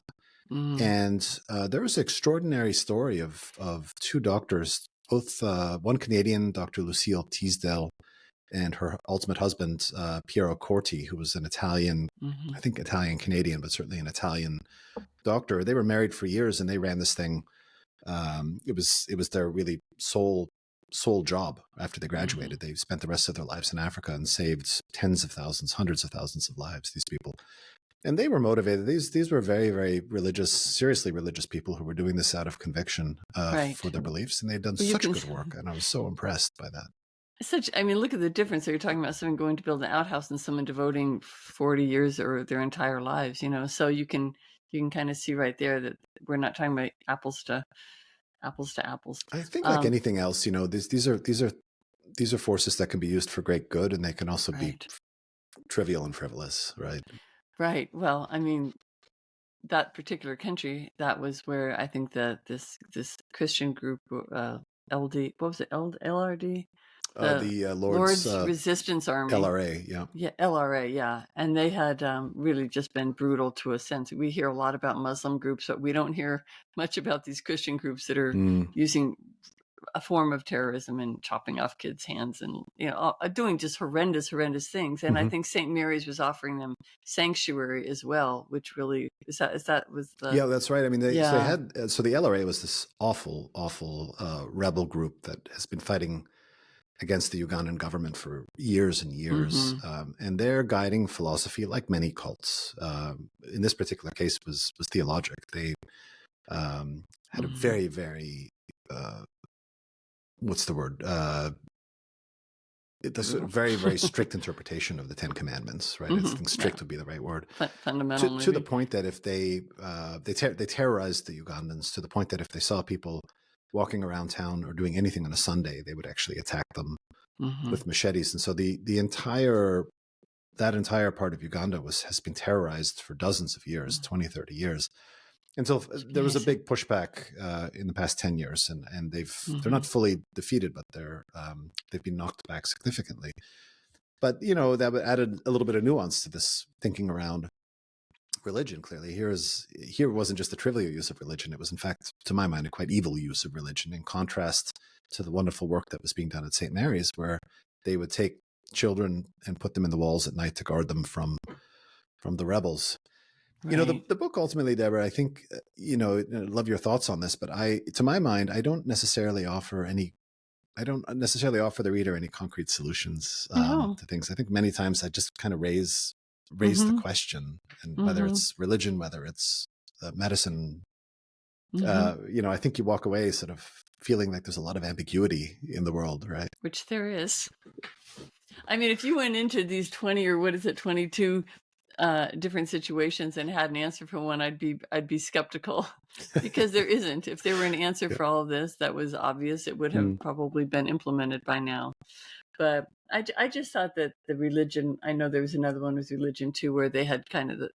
S2: Mm-hmm.
S1: And there was an extraordinary story of two doctors, both one Canadian, Dr. Lucille Teasdale, and her ultimate husband, Piero Corti, who was an Italian,
S2: Mm-hmm.
S1: I think Italian Canadian, but certainly an Italian doctor. They were married for years, and they ran this thing. It was their really sole job after they
S2: Mm-hmm.
S1: graduated. They spent the rest of their lives in Africa and saved tens of thousands, hundreds of thousands of lives, these people. And they were motivated. These were very, very religious, seriously religious people who were doing this out of conviction for
S2: Right.
S1: their beliefs. And they'd done
S2: Well, you
S1: such
S2: can.
S1: good work. And I was so impressed by that.
S2: I mean, look at the difference. So you're talking about someone going to build an outhouse and someone devoting 40 years or their entire lives, so you can kind of see right there that we're not talking about apples to apples.
S1: I think, like
S2: Um,
S1: anything else, these are forces that can be used for great good, and they can also be
S2: right.
S1: trivial and frivolous, right?
S2: Right. Well, I mean, that particular country, that was where I think that this Christian group, LD, what was it, LRD, the
S1: The Lord's
S2: Lord's Resistance Army.
S1: LRA, yeah.
S2: Yeah, LRA, yeah. And they had really just been brutal to a sense. We hear a lot about Muslim groups, but we don't hear much about these Christian groups that are using a form of terrorism and chopping off kids' hands and, doing just horrendous things. And I think St. Mary's was offering them sanctuary as well, which really is that was the
S1: Yeah, that's right. I mean, they
S2: yeah.
S1: had so the LRA was this awful rebel group that has been fighting against the Ugandan government for years and years, and their guiding philosophy, like many cults, in this particular case, was theologic. They had a very, very what's the word? It's a very, very strict interpretation of the Ten Commandments, right? I think strict would be the right word.
S2: Fundamental,
S1: to the point that if they terrorized the Ugandans to the point that if they saw people walking around town or doing anything on a Sunday, they would actually attack them with machetes. And so that entire part of Uganda has been terrorized for dozens of years, 20, 30 years. Until there was a big pushback in the past 10 years, and they're not fully defeated, but they've been knocked back significantly. But that added a little bit of nuance to this thinking around religion. Clearly, here wasn't just a trivial use of religion; it was, in fact, to my mind, a quite evil use of religion. In contrast to the wonderful work that was being done at St. Mary's, where they would take children and put them in the walls at night to guard them from the rebels.
S2: Right.
S1: The book ultimately, Deborah, I think, I love your thoughts on this, but to my mind, I don't necessarily offer the reader any concrete solutions to things. I think many times I just kind of raise the question, and whether it's religion, whether it's medicine, I think you walk away sort of feeling like there's a lot of ambiguity in the world, right?
S2: Which there is. I mean, if you went into these 22 different situations and had an answer for one, I'd be skeptical because there isn't. If there were an answer for all of this that was obvious, it would have probably been implemented by now. But I just thought that the religion, I know there was another one with religion too, where they had kind of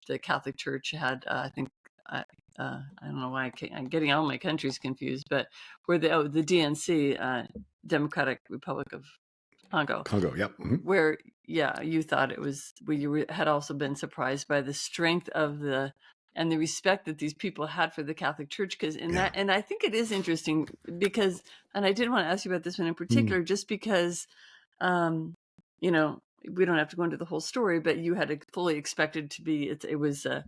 S2: the Catholic Church had, I think, I don't know why I'm getting all my countries confused, but where the DNC, Democratic Republic of Congo,
S1: yep.
S2: where you thought it was, where you had also been surprised by the strength of the respect that these people had for the Catholic Church, because and I think it is interesting because, and I did want to ask you about this one in particular, just because we don't have to go into the whole story, but you had fully expected to be, it was a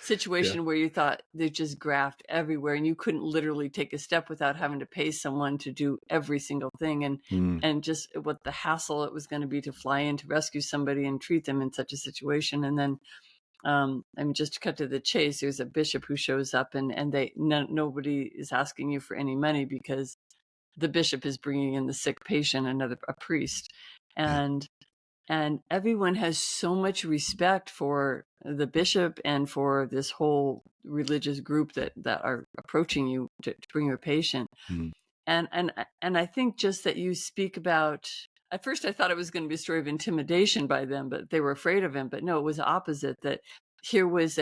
S2: situation where you thought they just graft everywhere and you couldn't literally take a step without having to pay someone to do every single thing. And just what the hassle it was going to be to fly in to rescue somebody and treat them in such a situation. And then, just to cut to the chase, there's a bishop who shows up and nobody is asking you for any money because the bishop is bringing in the sick patient, a priest. And everyone has so much respect for the bishop and for this whole religious group that are approaching you to bring your patient. And I think just that you speak about, at first I thought it was going to be a story of intimidation by them, but they were afraid of him. But no, it was the opposite, that here was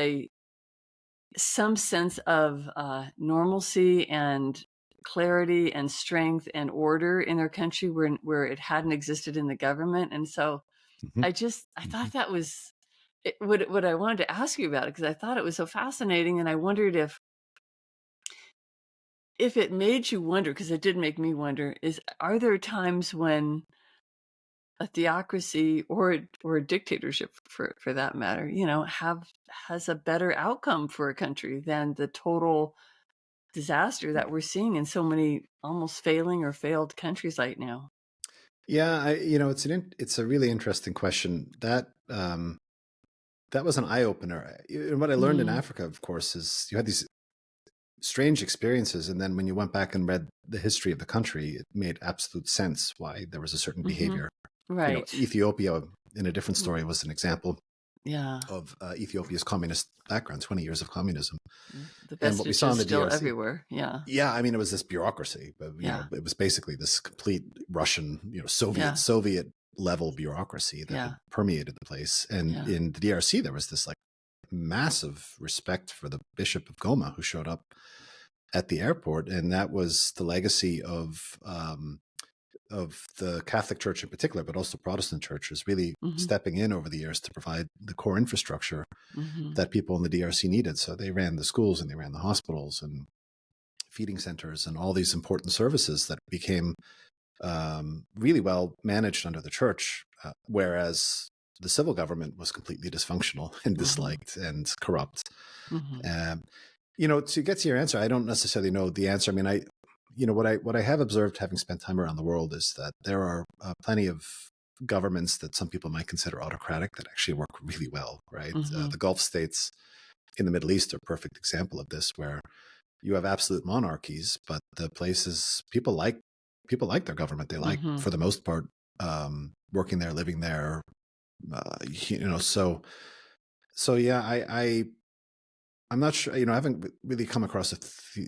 S2: some sense of normalcy and clarity and strength and order in their country where it hadn't existed in the government. And so I thought that was what I wanted to ask you about it, because I thought it was so fascinating. And I wondered if it made you wonder, because it did make me wonder, are there times when a theocracy or a dictatorship, for that matter, has a better outcome for a country than the total disaster that we're seeing in so many almost failing or failed countries right now?
S1: Yeah, it's a really interesting question. That was an eye opener. And what I learned in Africa, of course, is you had these strange experiences, and then when you went back and read the history of the country, it made absolute sense why there was a certain behavior.
S2: Right.
S1: Ethiopia, in a different story, was an example
S2: Yeah.
S1: of Ethiopia's communist background, 20 years of communism.
S2: The
S1: And what we saw in the
S2: still
S1: DRC,
S2: everywhere. Yeah.
S1: Yeah, I mean, it was this bureaucracy, but it was basically this complete Russian, Soviet level bureaucracy that
S2: Yeah.
S1: had permeated the place. And
S2: Yeah.
S1: in the DRC, there was this like massive respect for the Bishop of Goma who showed up at the airport, and that was the legacy of the Catholic Church in particular, but also Protestant churches really stepping in over the years to provide the core infrastructure that people in the DRC needed. So they ran the schools and they ran the hospitals and feeding centers and all these important services that became really well managed under the church, whereas the civil government was completely dysfunctional and disliked and corrupt. To get to your answer, I don't necessarily know the answer. I mean, what I have observed, having spent time around the world, is that there are plenty of governments that some people might consider autocratic that actually work really well, right? The Gulf states in the Middle East are a perfect example of this, where you have absolute monarchies, but the places people like their government. They like, for the most part, working there, living there. So yeah, I'm not sure, I haven't really come across a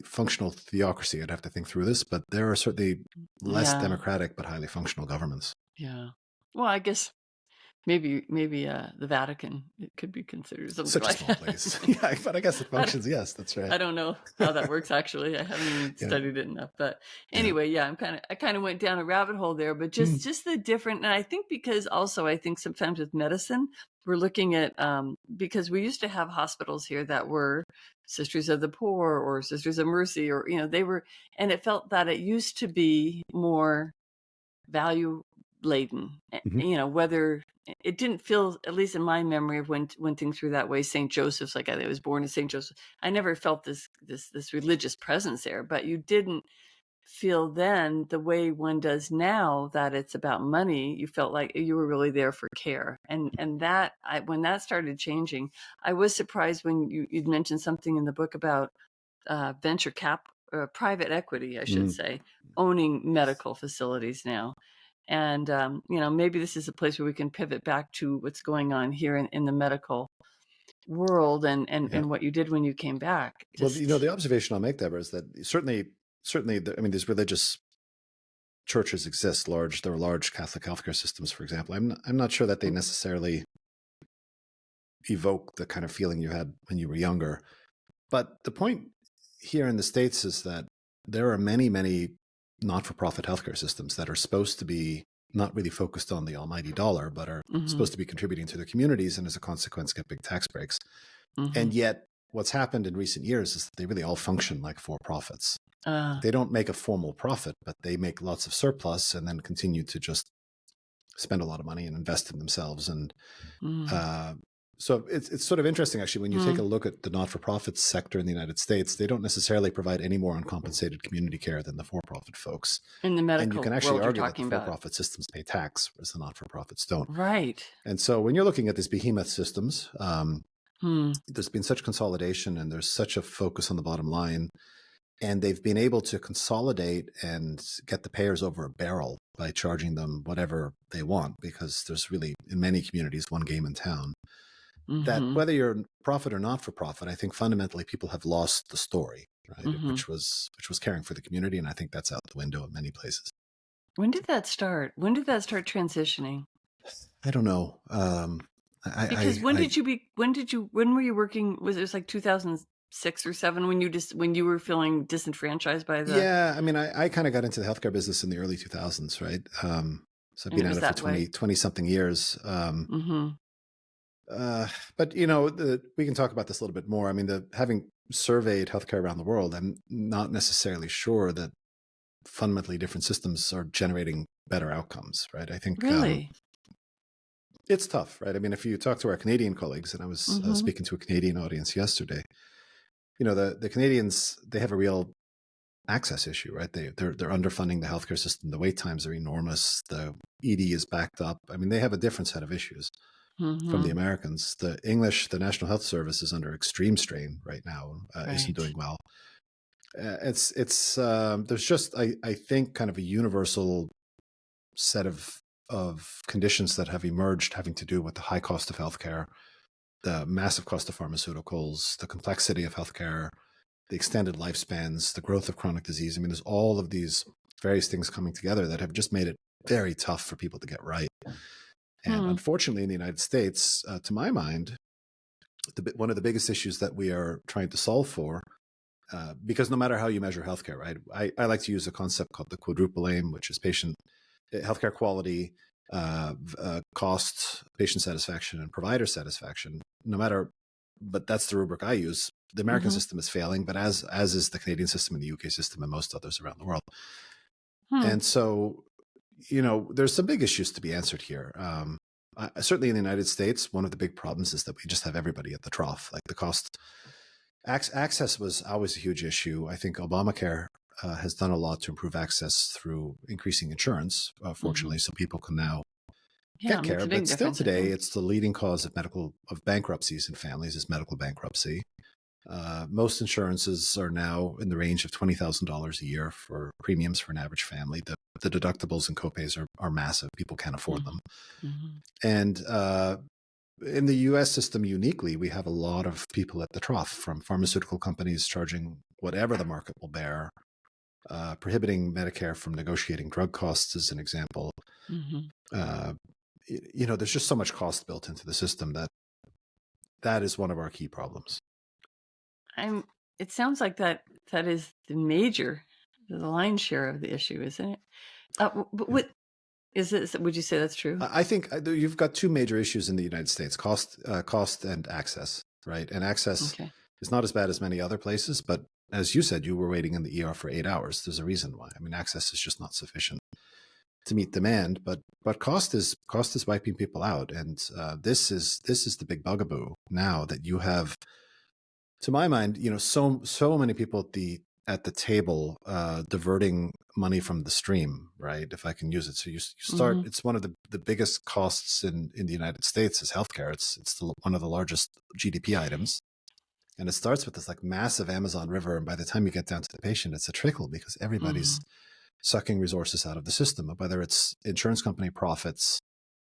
S1: functional theocracy. I'd have to think through this, but there are certainly less democratic but highly functional governments.
S2: Yeah. Well, I guess maybe the Vatican, it could be considered something
S1: Such
S2: like
S1: a small
S2: that.
S1: place. Yeah, but I guess it functions. Yes, that's right.
S2: I don't know how that works actually. I haven't even studied it enough. But anyway, I kind of went down a rabbit hole there. But just the different, and I think because also I think sometimes with medicine, we're looking at because we used to have hospitals here that were Sisters of the Poor or Sisters of Mercy, or they were, and it felt that it used to be more value laden, whether it didn't feel, at least in my memory of when things were that way. St. Joseph's, like I was born in St. Joseph, I never felt this religious presence there, but you didn't feel then the way one does now that it's about money. You felt like you were really there for care, and that when that started changing, I was surprised when you'd mentioned something in the book about venture cap, private equity, I should say, owning medical facilities now. And, maybe this is a place where we can pivot back to what's going on here in the medical world and what you did when you came back.
S1: Well, the observation I'll make, Deborah, is that certainly, these religious churches exist. There are large Catholic healthcare systems, for example. I'm not sure that they necessarily evoke the kind of feeling you had when you were younger. But the point here in the States is that there are many, many not-for-profit healthcare systems that are supposed to be not really focused on the almighty dollar, but are supposed to be contributing to their communities, and as a consequence get big tax breaks. And yet what's happened in recent years is that they really all function like for-profits. They don't make a formal profit, but they make lots of surplus and then continue to just spend a lot of money and invest in themselves. And so it's sort of interesting, actually, when you take a look at the not-for-profit sector in the United States. They don't necessarily provide any more uncompensated community care than the for-profit folks.
S2: In the medical
S1: and you can actually
S2: world
S1: argue that the
S2: about.
S1: for-profit systems pay tax, whereas the not-for-profits don't.
S2: Right.
S1: And so when you're looking at these behemoth systems, there's been such consolidation and there's such a focus on the bottom line. And they've been able to consolidate and get the payers over a barrel by charging them whatever they want, because there's really, in many communities, one game in town. That whether you're profit or not for profit, I think fundamentally people have lost the story, right? Which was caring for the community, and I think that's out the window in many places.
S2: When did that start? When did that start transitioning?
S1: I don't know.
S2: Because when were you working? Was it like 2006 or 7 when you were feeling disenfranchised by the?
S1: Yeah, I mean, I kind of got into the healthcare business in the early 2000s, right? So I've been at it for 20 something years. But we can talk about this a little bit more. I mean, having surveyed healthcare around the world, I'm not necessarily sure that fundamentally different systems are generating better outcomes, right? I think
S2: really
S1: it's tough, right? I mean, if you talk to our Canadian colleagues, and I was speaking to a Canadian audience yesterday, the Canadians, they have a real access issue, right? They're underfunding the healthcare system. The wait times are enormous. The ED is backed up. I mean, they have a different set of issues from the Americans. The National Health Service is under extreme strain right now. Isn't doing well. There's just, I think, kind of a universal set of conditions that have emerged having to do with the high cost of healthcare, the massive cost of pharmaceuticals, the complexity of healthcare, the extended lifespans, the growth of chronic disease. I mean, there's all of these various things coming together that have just made it very tough for people to get right. And unfortunately, in the United States, to my mind, one of the biggest issues that we are trying to solve for, because no matter how you measure healthcare, right? I like to use a concept called the quadruple aim, which is healthcare quality, cost, patient satisfaction, and provider satisfaction. But that's the rubric I use. The American system is failing, but as is the Canadian system and the UK system and most others around the world. And so, there's some big issues to be answered here. Certainly in the United States, one of the big problems is that we just have everybody at the trough. Like the cost, access was always a huge issue. I think Obamacare has done a lot to improve access through increasing insurance, fortunately, so people can now get care. But still today, it's the leading cause of bankruptcies in families is medical bankruptcy. Most insurances are now in the range of $20,000 a year for premiums for an average family. The deductibles and copays are massive. People can't afford them. And in the US system, uniquely, we have a lot of people at the trough, from pharmaceutical companies charging whatever the market will bear, prohibiting Medicare from negotiating drug costs, as an example. There's just so much cost built into the system that is one of our key problems.
S2: It sounds like that is the lion's share of the issue, isn't it? But what is it? Would you say that's true?
S1: I think you've got two major issues in the United States: cost and access, right? And access is not as bad as many other places, but as you said, you were waiting in the ER for 8 hours. There's a reason why. I mean, access is just not sufficient to meet demand, but cost is wiping people out, and this is the big bugaboo now that you have. To my mind, so many people at the table diverting money from the stream, right? If I can use it. So you start, it's one of the biggest costs in the United States is healthcare. It's one of the largest GDP items. And it starts with this like massive Amazon river. And by the time you get down to the patient, it's a trickle because everybody's sucking resources out of the system, whether it's insurance company profits,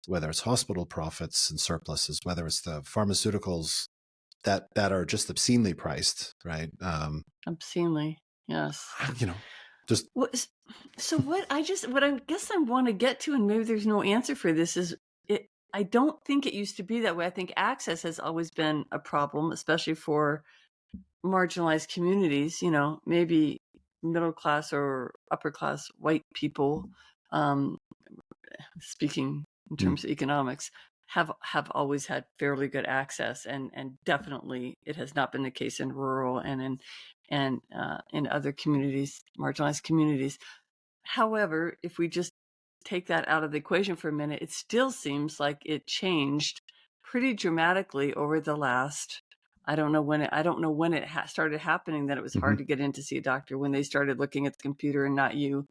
S1: whether it's hospital profits and surpluses, whether it's the pharmaceuticals that are just obscenely priced, right?
S2: Obscenely, yes.
S1: Just
S2: so what I guess I want to get to, and maybe there's no answer for this, is I don't think it used to be that way. I think access has always been a problem, especially for marginalized communities, maybe middle class or upper class white people, speaking in terms of economics, have always had fairly good access, and definitely it has not been the case in rural and in other communities, marginalized communities. However, if we just take that out of the equation for a minute, it still seems like it changed pretty dramatically over the last. I don't know when it started happening that it was hard to get in to see a doctor, when they started looking at the computer and not you.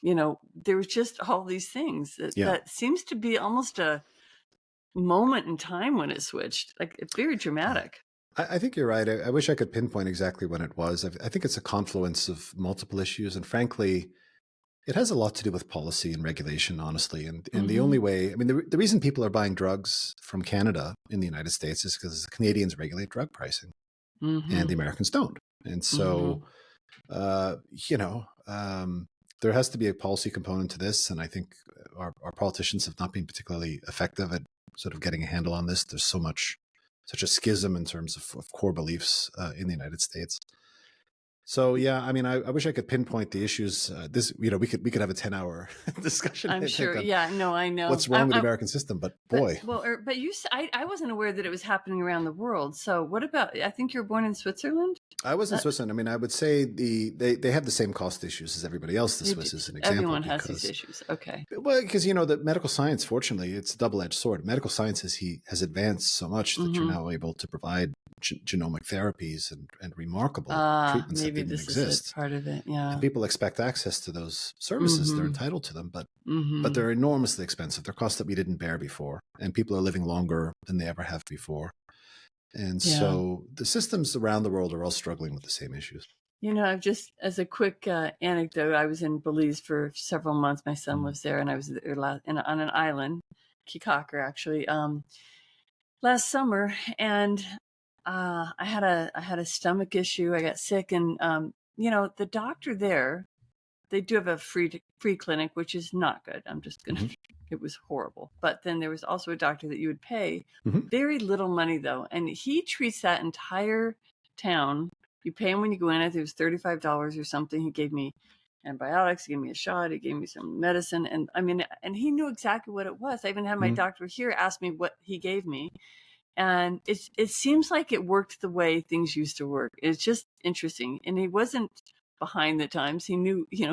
S2: There was just all these things that seems to be almost a moment in time when it switched. Like, it's very dramatic.
S1: I think you're right. I wish I could pinpoint exactly when it was. I think it's a confluence of multiple issues. And frankly, it has a lot to do with policy and regulation, honestly. And the only way, I mean, the reason people are buying drugs from Canada in the United States is because the Canadians regulate drug pricing and the Americans don't. And so, there has to be a policy component to this. And I think our politicians have not been particularly effective at sort of getting a handle on this. There's such a schism in terms of core beliefs in the United States. So yeah, I mean, I wish I could pinpoint the issues. We could have a 10-hour discussion.
S2: I'm sure. I know
S1: what's wrong with the American system, but boy.
S2: But I wasn't aware that it was happening around the world. So what about? I think you were born in Switzerland.
S1: I was in Switzerland. I mean, I would say they have the same cost issues as everybody else. The Swiss is an example.
S2: Everyone has these issues. Okay.
S1: Well, because the medical science, fortunately, it's a double-edged sword. Medical science has advanced so much that you're now able to provide genomic therapies and remarkable treatments that didn't exist.
S2: Is part of it, yeah.
S1: And people expect access to those services; they're entitled to them, but they're enormously expensive. They're costs that we didn't bear before, and people are living longer than they ever have before. And so the systems around the world are all struggling with the same issues.
S2: I've just, as a quick anecdote, I was in Belize for several months. My son lives there, and I was there on an island, Kikaker, actually, last summer, and I had a stomach issue. I got sick, and the doctor there, they do have a free clinic, which is not good. I'm just gonna.
S1: Mhm.
S2: It was horrible. But then there was also a doctor that you would pay
S1: Mhm.
S2: very little money though, and he treats that entire town. You pay him when you go in. I think it was $35 or something. He gave me antibiotics. He gave me a shot. He gave me some medicine, and I mean, and he knew exactly what it was. I even had my
S1: Mhm.
S2: doctor here ask me what he gave me. And it seems like it worked the way things used to work. It's just interesting. And he wasn't behind the times. He knew, he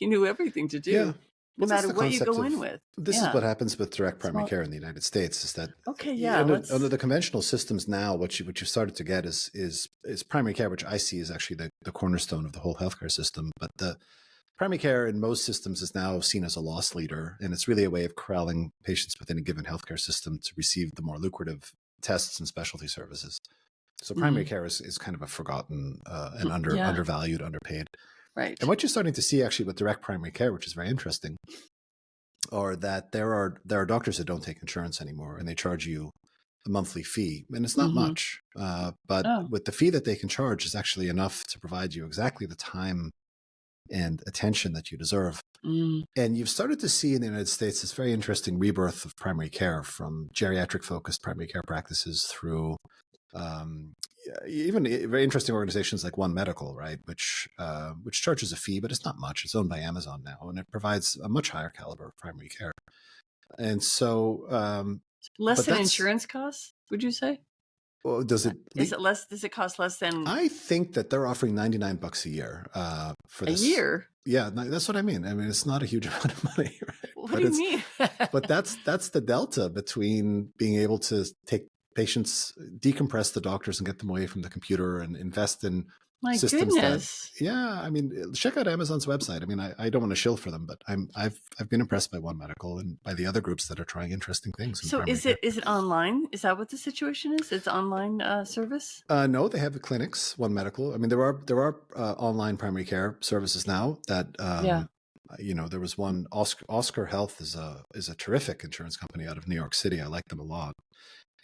S2: knew everything to
S1: Yeah.
S2: do, no
S1: Well, that's
S2: matter
S1: the
S2: what you
S1: concept
S2: go in
S1: of
S2: with.
S1: this is
S2: Yeah.
S1: what happens with direct primary
S2: Small.
S1: care in the United States is that
S2: Okay. Yeah.
S1: under the conventional systems now, what you started to get is primary care, which I see is actually the cornerstone of the whole healthcare system. But the primary care in most systems is now seen as a loss leader, and it's really a way of corralling patients within a given healthcare system to receive the more lucrative tests and specialty services. So primary care is kind of a forgotten and
S2: Yeah.
S1: undervalued, underpaid.
S2: Right.
S1: And what you're starting to see actually with direct primary care, which is very interesting, are that there are doctors that don't take insurance anymore, and they charge you a monthly fee, and it's not much, but
S2: Oh.
S1: with the fee that they can charge is actually enough to provide you exactly the time and attention that you deserve. And you've started to see in the United States this very interesting rebirth of primary care, from geriatric focused primary care practices through even very interesting organizations like One Medical, right, which charges a fee, but it's not much. It's owned by Amazon now, and it provides a much higher caliber of primary care. And so,
S2: less
S1: but
S2: than
S1: that's
S2: insurance costs, would you say?
S1: well, does it?
S2: Is it less? Does it cost less than
S1: I think that they're offering $99 a year for
S2: a
S1: this.
S2: year?
S1: Yeah, that's what I mean. I mean, it's not a huge amount of money, right?
S2: What
S1: But
S2: do you mean?
S1: but that's the delta between being able to take patients, decompress the doctors and get them away from the computer and invest in
S2: My
S1: systems
S2: goodness.
S1: that, yeah, I mean, check out Amazon's website. I mean, I don't want to shill for them, but I've been impressed by One Medical and by the other groups that are trying interesting things.
S2: So is it online? Is that what the situation is? It's online service?
S1: No, they have the clinics, One Medical. I mean, there are online primary care services now that,
S2: Yeah.
S1: there was one, Oscar Health is a terrific insurance company out of New York City. I like them a lot.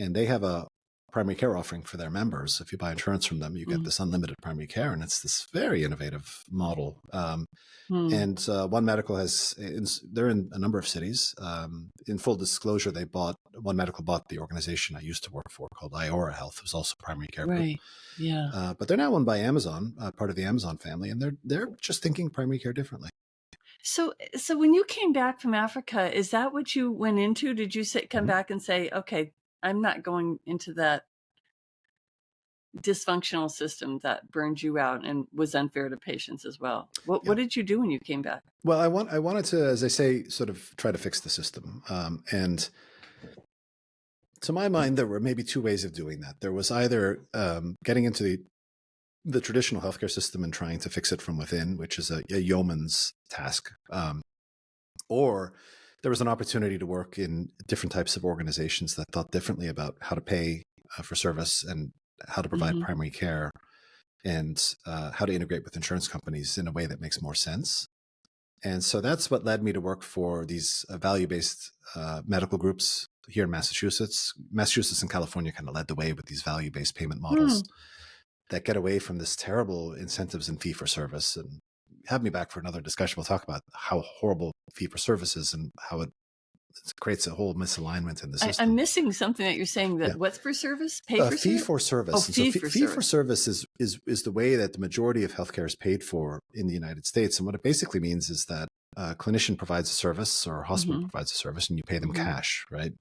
S1: And they have a primary care offering for their members. If you buy insurance from them, you get this unlimited primary care, and it's this very innovative model. And One Medical they're in a number of cities. In full disclosure, One Medical bought the organization I used to work for called Iora Health. It was also a primary care group.
S2: Right. Yeah.
S1: But they're now owned by Amazon, part of the Amazon family, and they're just thinking primary care differently.
S2: So when you came back from Africa, is that what you went into? Did you come back and say, okay, I'm not going into that dysfunctional system that burned you out and was unfair to patients as well? What did you do when you came back?
S1: Well, I wanted to, as I say, sort of try to fix the system. And to my mind, there were maybe two ways of doing that. There was either getting into the traditional healthcare system and trying to fix it from within, which is a yeoman's task. Or there was an opportunity to work in different types of organizations that thought differently about how to pay for service and how to provide primary care and how to integrate with insurance companies in a way that makes more sense. And so that's what led me to work for these value-based medical groups here in Massachusetts. Massachusetts and California kind of led the way with these value-based payment models that get away from this terrible incentives and fee-for-service. And have me back for another discussion. We'll talk about how horrible fee-for-service is and how it creates a whole misalignment in the system.
S2: I'm missing something that you're saying. That what's for service? Pay for
S1: fee for service.
S2: Oh, fee for
S1: service is the way that the majority of healthcare is paid for in the United States. And what it basically means is that a clinician provides a service or a hospital provides a service and you pay them cash, right?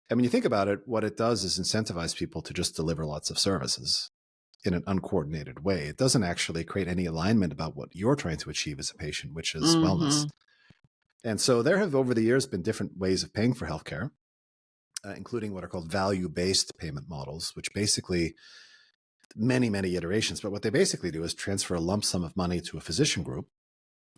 S1: And when you think about it, what it does is incentivize people to just deliver lots of services in an uncoordinated way. It doesn't actually create any alignment about what you're trying to achieve as a patient, which is wellness. And so there have over the years been different ways of paying for healthcare, including what are called value-based payment models, which basically many iterations. But what they basically do is transfer a lump sum of money to a physician group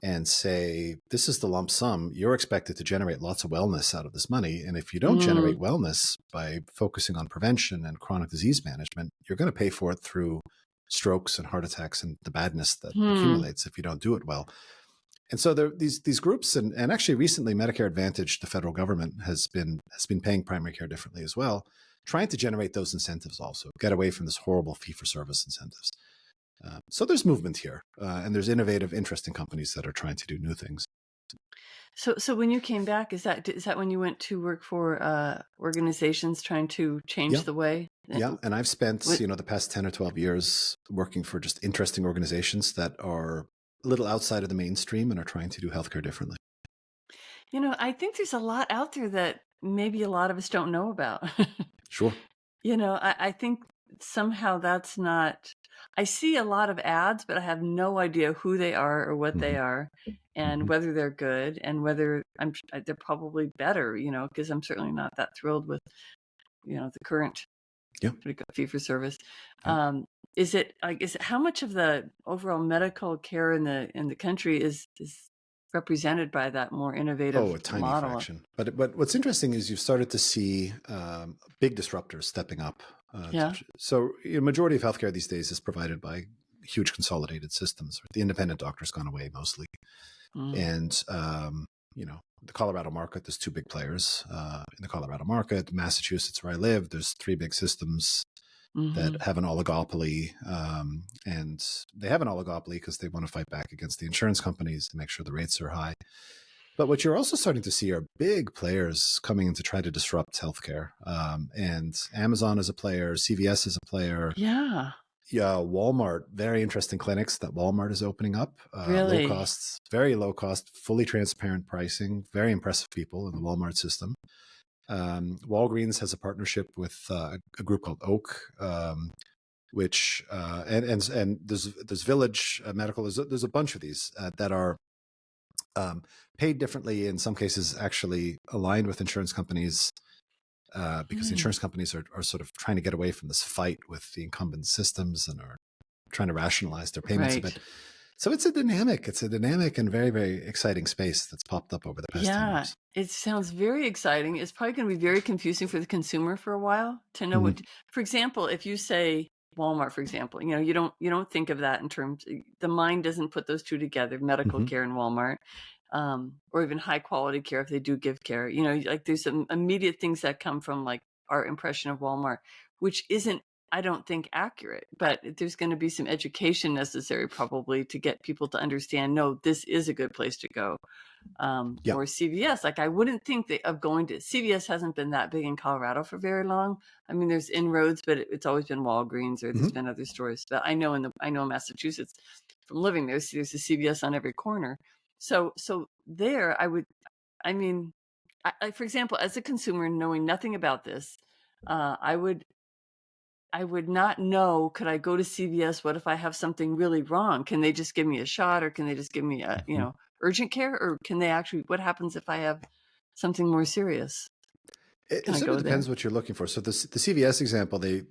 S1: and say, this is the lump sum. You're expected to generate lots of wellness out of this money. And if you don't generate wellness by focusing on prevention and chronic disease management, you're going to pay for it through strokes and heart attacks and the badness that accumulates if you don't do it well. And so these groups, and actually recently Medicare Advantage, the federal government has been paying primary care differently as well, trying to generate those incentives also, get away from this horrible fee-for-service incentives. So there's movement here, and there's innovative, interesting companies that are trying to do new things.
S2: So when you came back, is that when you went to work for organizations trying to change
S1: Yeah.
S2: the way?
S1: Yeah. And I've spent,
S2: What,
S1: the past 10 or 12 years working for just interesting organizations that are a little outside of the mainstream and are trying to do healthcare differently.
S2: I think there's a lot out there that maybe a lot of us don't know about.
S1: Sure.
S2: I think somehow that's not. I see a lot of ads, but I have no idea who they are or what they
S1: Hmm.
S2: are, and
S1: Hmm.
S2: whether they're good and whether they're probably better. Because I'm certainly not that thrilled with the current
S1: Yeah.
S2: fee for service.
S1: Yeah.
S2: Is it how much of the overall medical care in the country is represented by that more innovative
S1: Oh, a tiny
S2: model?
S1: fraction. But what's interesting is you've started to see big disruptors stepping up.
S2: Yeah.
S1: So, majority of healthcare these days is provided by huge consolidated systems. The independent doctor's gone away mostly,
S2: Mm.
S1: and the Colorado market. There's two big players in the Colorado market. Massachusetts, where I live, there's three big systems
S2: Hmm.
S1: that have an oligopoly, and they have an oligopoly because they want to fight back against the insurance companies to make sure the rates are high. But what you're also starting to see are big players coming in to try to disrupt healthcare. And Amazon is a player, CVS is a player.
S2: Yeah.
S1: Yeah, Walmart, very interesting clinics that Walmart is opening up. Low
S2: Really.
S1: costs, very low cost, fully transparent pricing, very impressive people in the Walmart system. Walgreens has a partnership with a group called Oak, which and there's Village Medical. There's a bunch of these that are paid differently, in some cases actually aligned with insurance companies, because the
S2: Hmm.
S1: insurance companies are sort of trying to get away from this fight with the incumbent systems and are trying to rationalize their payments a
S2: Right.
S1: bit. So it's a dynamic and very, very exciting space that's popped up over the past 10
S2: Yeah.
S1: years.
S2: It sounds very exciting. It's probably going to be very confusing for the consumer for a while to know
S1: Mhm.
S2: what. For example, if you say Walmart, for example, you don't think of that in terms. The mind doesn't put those two together: medical
S1: Mhm.
S2: care and Walmart, or even high quality care if they do give care. Like there's some immediate things that come from like our impression of Walmart, which isn't, I don't think, accurate. But there's going to be some education necessary probably to get people to understand. No, this is a good place to go.
S1: Yeah.
S2: Or CVS. Like I wouldn't think of going to CVS. Hasn't been that big in Colorado for very long. I mean, there's inroads, but it's always been Walgreens or there's
S1: Mhm.
S2: been other stores. But I know in Massachusetts from living there's a CVS on every corner. So there, I mean, for example, as a consumer knowing nothing about this, I would not know, could I go to CVS? What if I have something really wrong? Can they just give me a shot, or can they just give me
S1: Mhm.
S2: urgent care, or can they actually, what happens if I have something more serious?
S1: It
S2: Can I
S1: sort of
S2: go
S1: depends
S2: there?
S1: what you're looking for. So the CVS example, they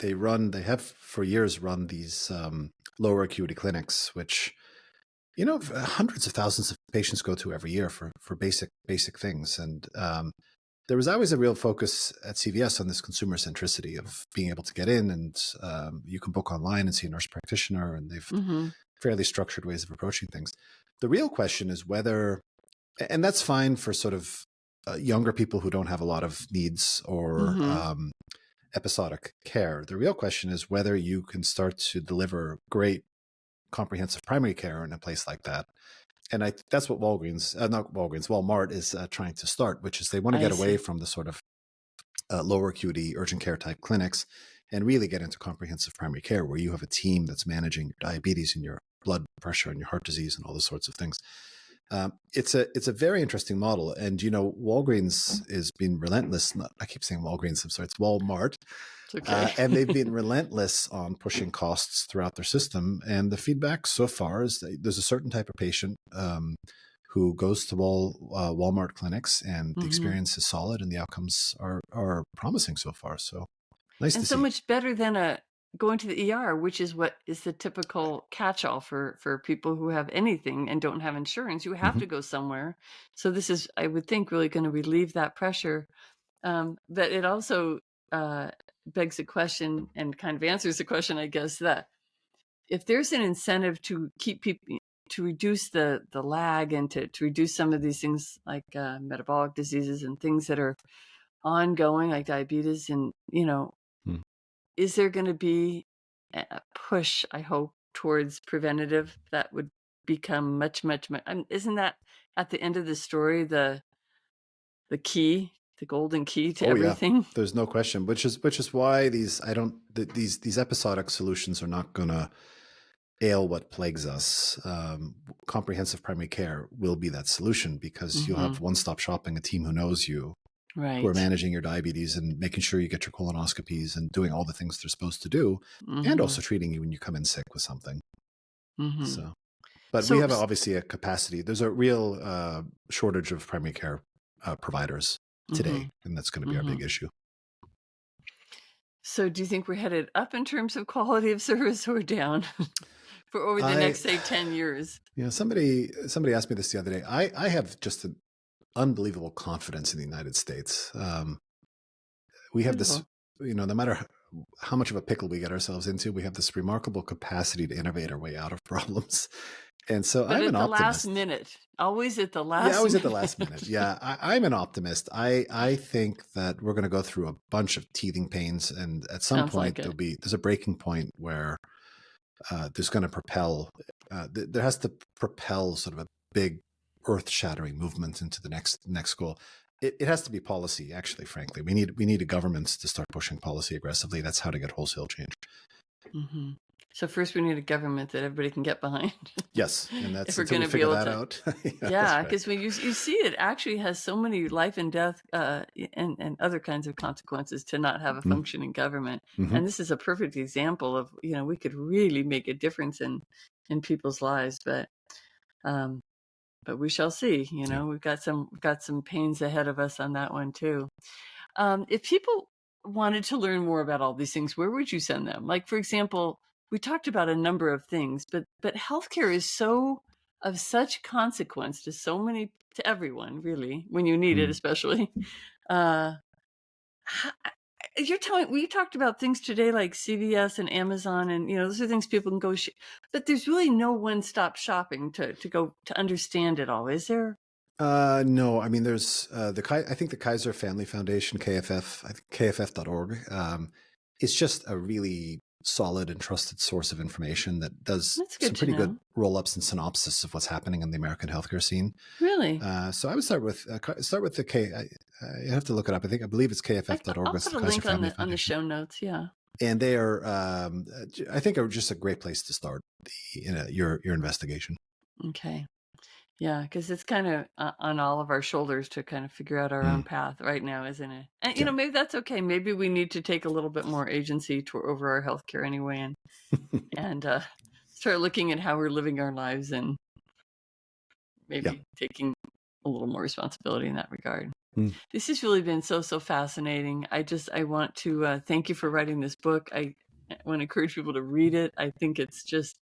S1: have for years run these lower acuity clinics, which hundreds of thousands of patients go to every year for basic things. And there was always a real focus at CVS on this consumer centricity of being able to get in, and you can book online and see a nurse practitioner, and they've
S2: Mm-hmm.
S1: fairly structured ways of approaching things. The real question is whether, and that's fine for sort of younger people who don't have a lot of needs or
S2: Mm-hmm.
S1: episodic care. The real question is whether you can start to deliver great comprehensive primary care in a place like that. And that's what Walmart is trying to start, which is they want to
S2: I
S1: get away
S2: see.
S1: from the sort of lower acuity urgent care type clinics and really get into comprehensive primary care where you have a team that's managing your diabetes and your blood pressure and your heart disease and all those sorts of things. It's a very interesting model, and Walgreens is being relentless. I keep saying Walgreens. I'm sorry, it's Walmart,
S2: It's okay.
S1: and they've been relentless on pushing costs throughout their system. And the feedback so far is that there's a certain type of patient who goes to Walmart clinics, and the
S2: Mm-hmm.
S1: experience is solid, and the outcomes are promising so far. So nice
S2: And
S1: to
S2: so
S1: see.
S2: much better than going to the ER, which is what is the typical catch-all for people who have anything and don't have insurance. You have
S1: Hmm.
S2: to go somewhere. So this is, I would think, really going to relieve that pressure. But it also begs the question and kind of answers the question, I guess, that if there's an incentive to keep people, to reduce the lag and to reduce some of these things like metabolic diseases and things that are ongoing, like diabetes, and
S1: Mm.
S2: is there going to be a push, I hope, towards preventative, that would become much, isn't that at the end of the story, the key, the golden key to everything?
S1: Yeah, there's no question, which is why these episodic solutions are not going to ail what plagues us. Comprehensive primary care will be that solution, because you'll have one-stop shopping, a team who knows you,
S2: right,
S1: who are managing your diabetes and making sure you get your colonoscopies and doing all the things they're supposed to do, and also treating you when you come in sick with something. But we have obviously a capacity. There's a real shortage of primary care providers today, and that's going to be our big issue.
S2: So do you think we're headed up in terms of quality of service, or down for over the next, say, 10 years? Somebody
S1: asked me this the other day. I have just an unbelievable confidence in the United States. We have this, no matter how much of a pickle we get ourselves into, we have this remarkable capacity to innovate our way out of problems. And so I'm an optimist.
S2: Last minute, always at the last.
S1: Yeah, always at the last minute. Yeah, I'm an optimist. I think that we're going to go through a bunch of teething pains, and at some point there's a breaking point where there's going to propel. There has to propel sort of a big, earth-shattering movement into the next goal. It has to be policy. Actually, frankly, we need governments to start pushing policy aggressively. That's how to get wholesale change.
S2: So first we need a government that everybody can get behind.
S1: Yes, and that's if we're going to figure that out.
S2: Yeah, because when you see it actually has so many life and death and other kinds of consequences to not have a functioning government. And this is a perfect example of, we could really make a difference in people's lives, but we shall see. We've got some pains ahead of us on that one too. If people wanted to learn more about all these things, where would you send them? Like, for example, we talked about a number of things, but healthcare is so of such consequence to everyone, really, when you need it, especially. We talked about things today like CVS and Amazon, and those are things people can go. But there's really no one-stop shopping to go to understand it all, is there?
S1: No, I mean, there's I think the Kaiser Family Foundation, KFF, I think KFF.org, is just a really solid and trusted source of information that does some pretty good roll-ups and synopsis of what's happening in the American healthcare scene.
S2: Really?
S1: So I would start with the K. You have to look it up. I believe it's KFF.org.
S2: I'll put a link on the show notes. Yeah.
S1: And they are, I think, are just a great place to start your investigation.
S2: Okay. Yeah, because it's kind of on all of our shoulders to kind of figure out our own path right now, isn't it? And maybe that's okay. Maybe we need to take a little bit more agency over our healthcare anyway, and start looking at how we're living our lives, and maybe taking a little more responsibility in that regard. This has really been so fascinating. I want to thank you for writing this book. I want to encourage people to read it. I think it's just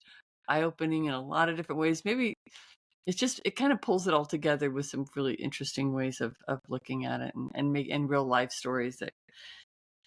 S2: eye-opening in a lot of different ways. Maybe it kind of pulls it all together with some really interesting ways of looking at it, and real life stories that,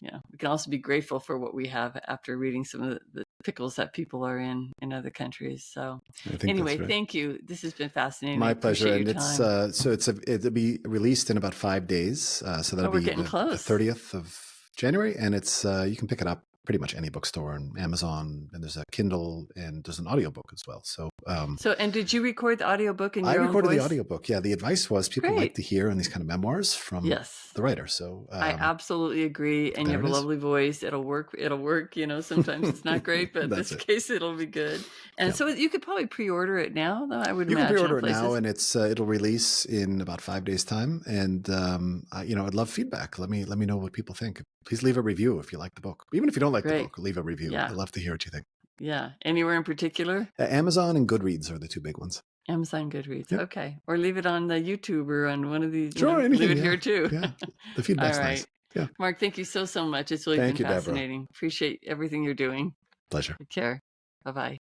S2: we can also be grateful for what we have after reading some of the pickles that people are in other countries. So anyway, thank you. This has been fascinating.
S1: My pleasure. And it'll be released in about 5 days. So that'll be the 30th of January. And it's, you can pick it up pretty much any bookstore and Amazon, and there's a Kindle, and there's an audiobook as well. So,
S2: and did you record the audiobook in your own voice?
S1: I recorded the audiobook. Yeah. The advice was people like to hear on these kind of memoirs from the writer. So,
S2: I absolutely agree. And you have a lovely voice. It'll work. Sometimes it's not great, but in this case, it'll be good. And so you could probably pre-order it now, though. I would imagine.
S1: You can pre-order it now, and it'll release in about 5 days time. And, I'd love feedback. Let me know what people think. Please leave a review if you like the book. Even if you don't like the book, leave a review. Yeah. I'd love to hear what you think.
S2: Yeah. Anywhere in particular?
S1: Amazon and Goodreads are the two big ones.
S2: Amazon, Goodreads. Yep. Okay. Or leave it on the YouTube or on one of these.
S1: Sure,
S2: leave it here too.
S1: Yeah. The feedback's nice. Yeah.
S2: Mark, thank you so much. It's really been fascinating. Deborah. Appreciate everything you're doing.
S1: Pleasure.
S2: Take care. Bye-bye.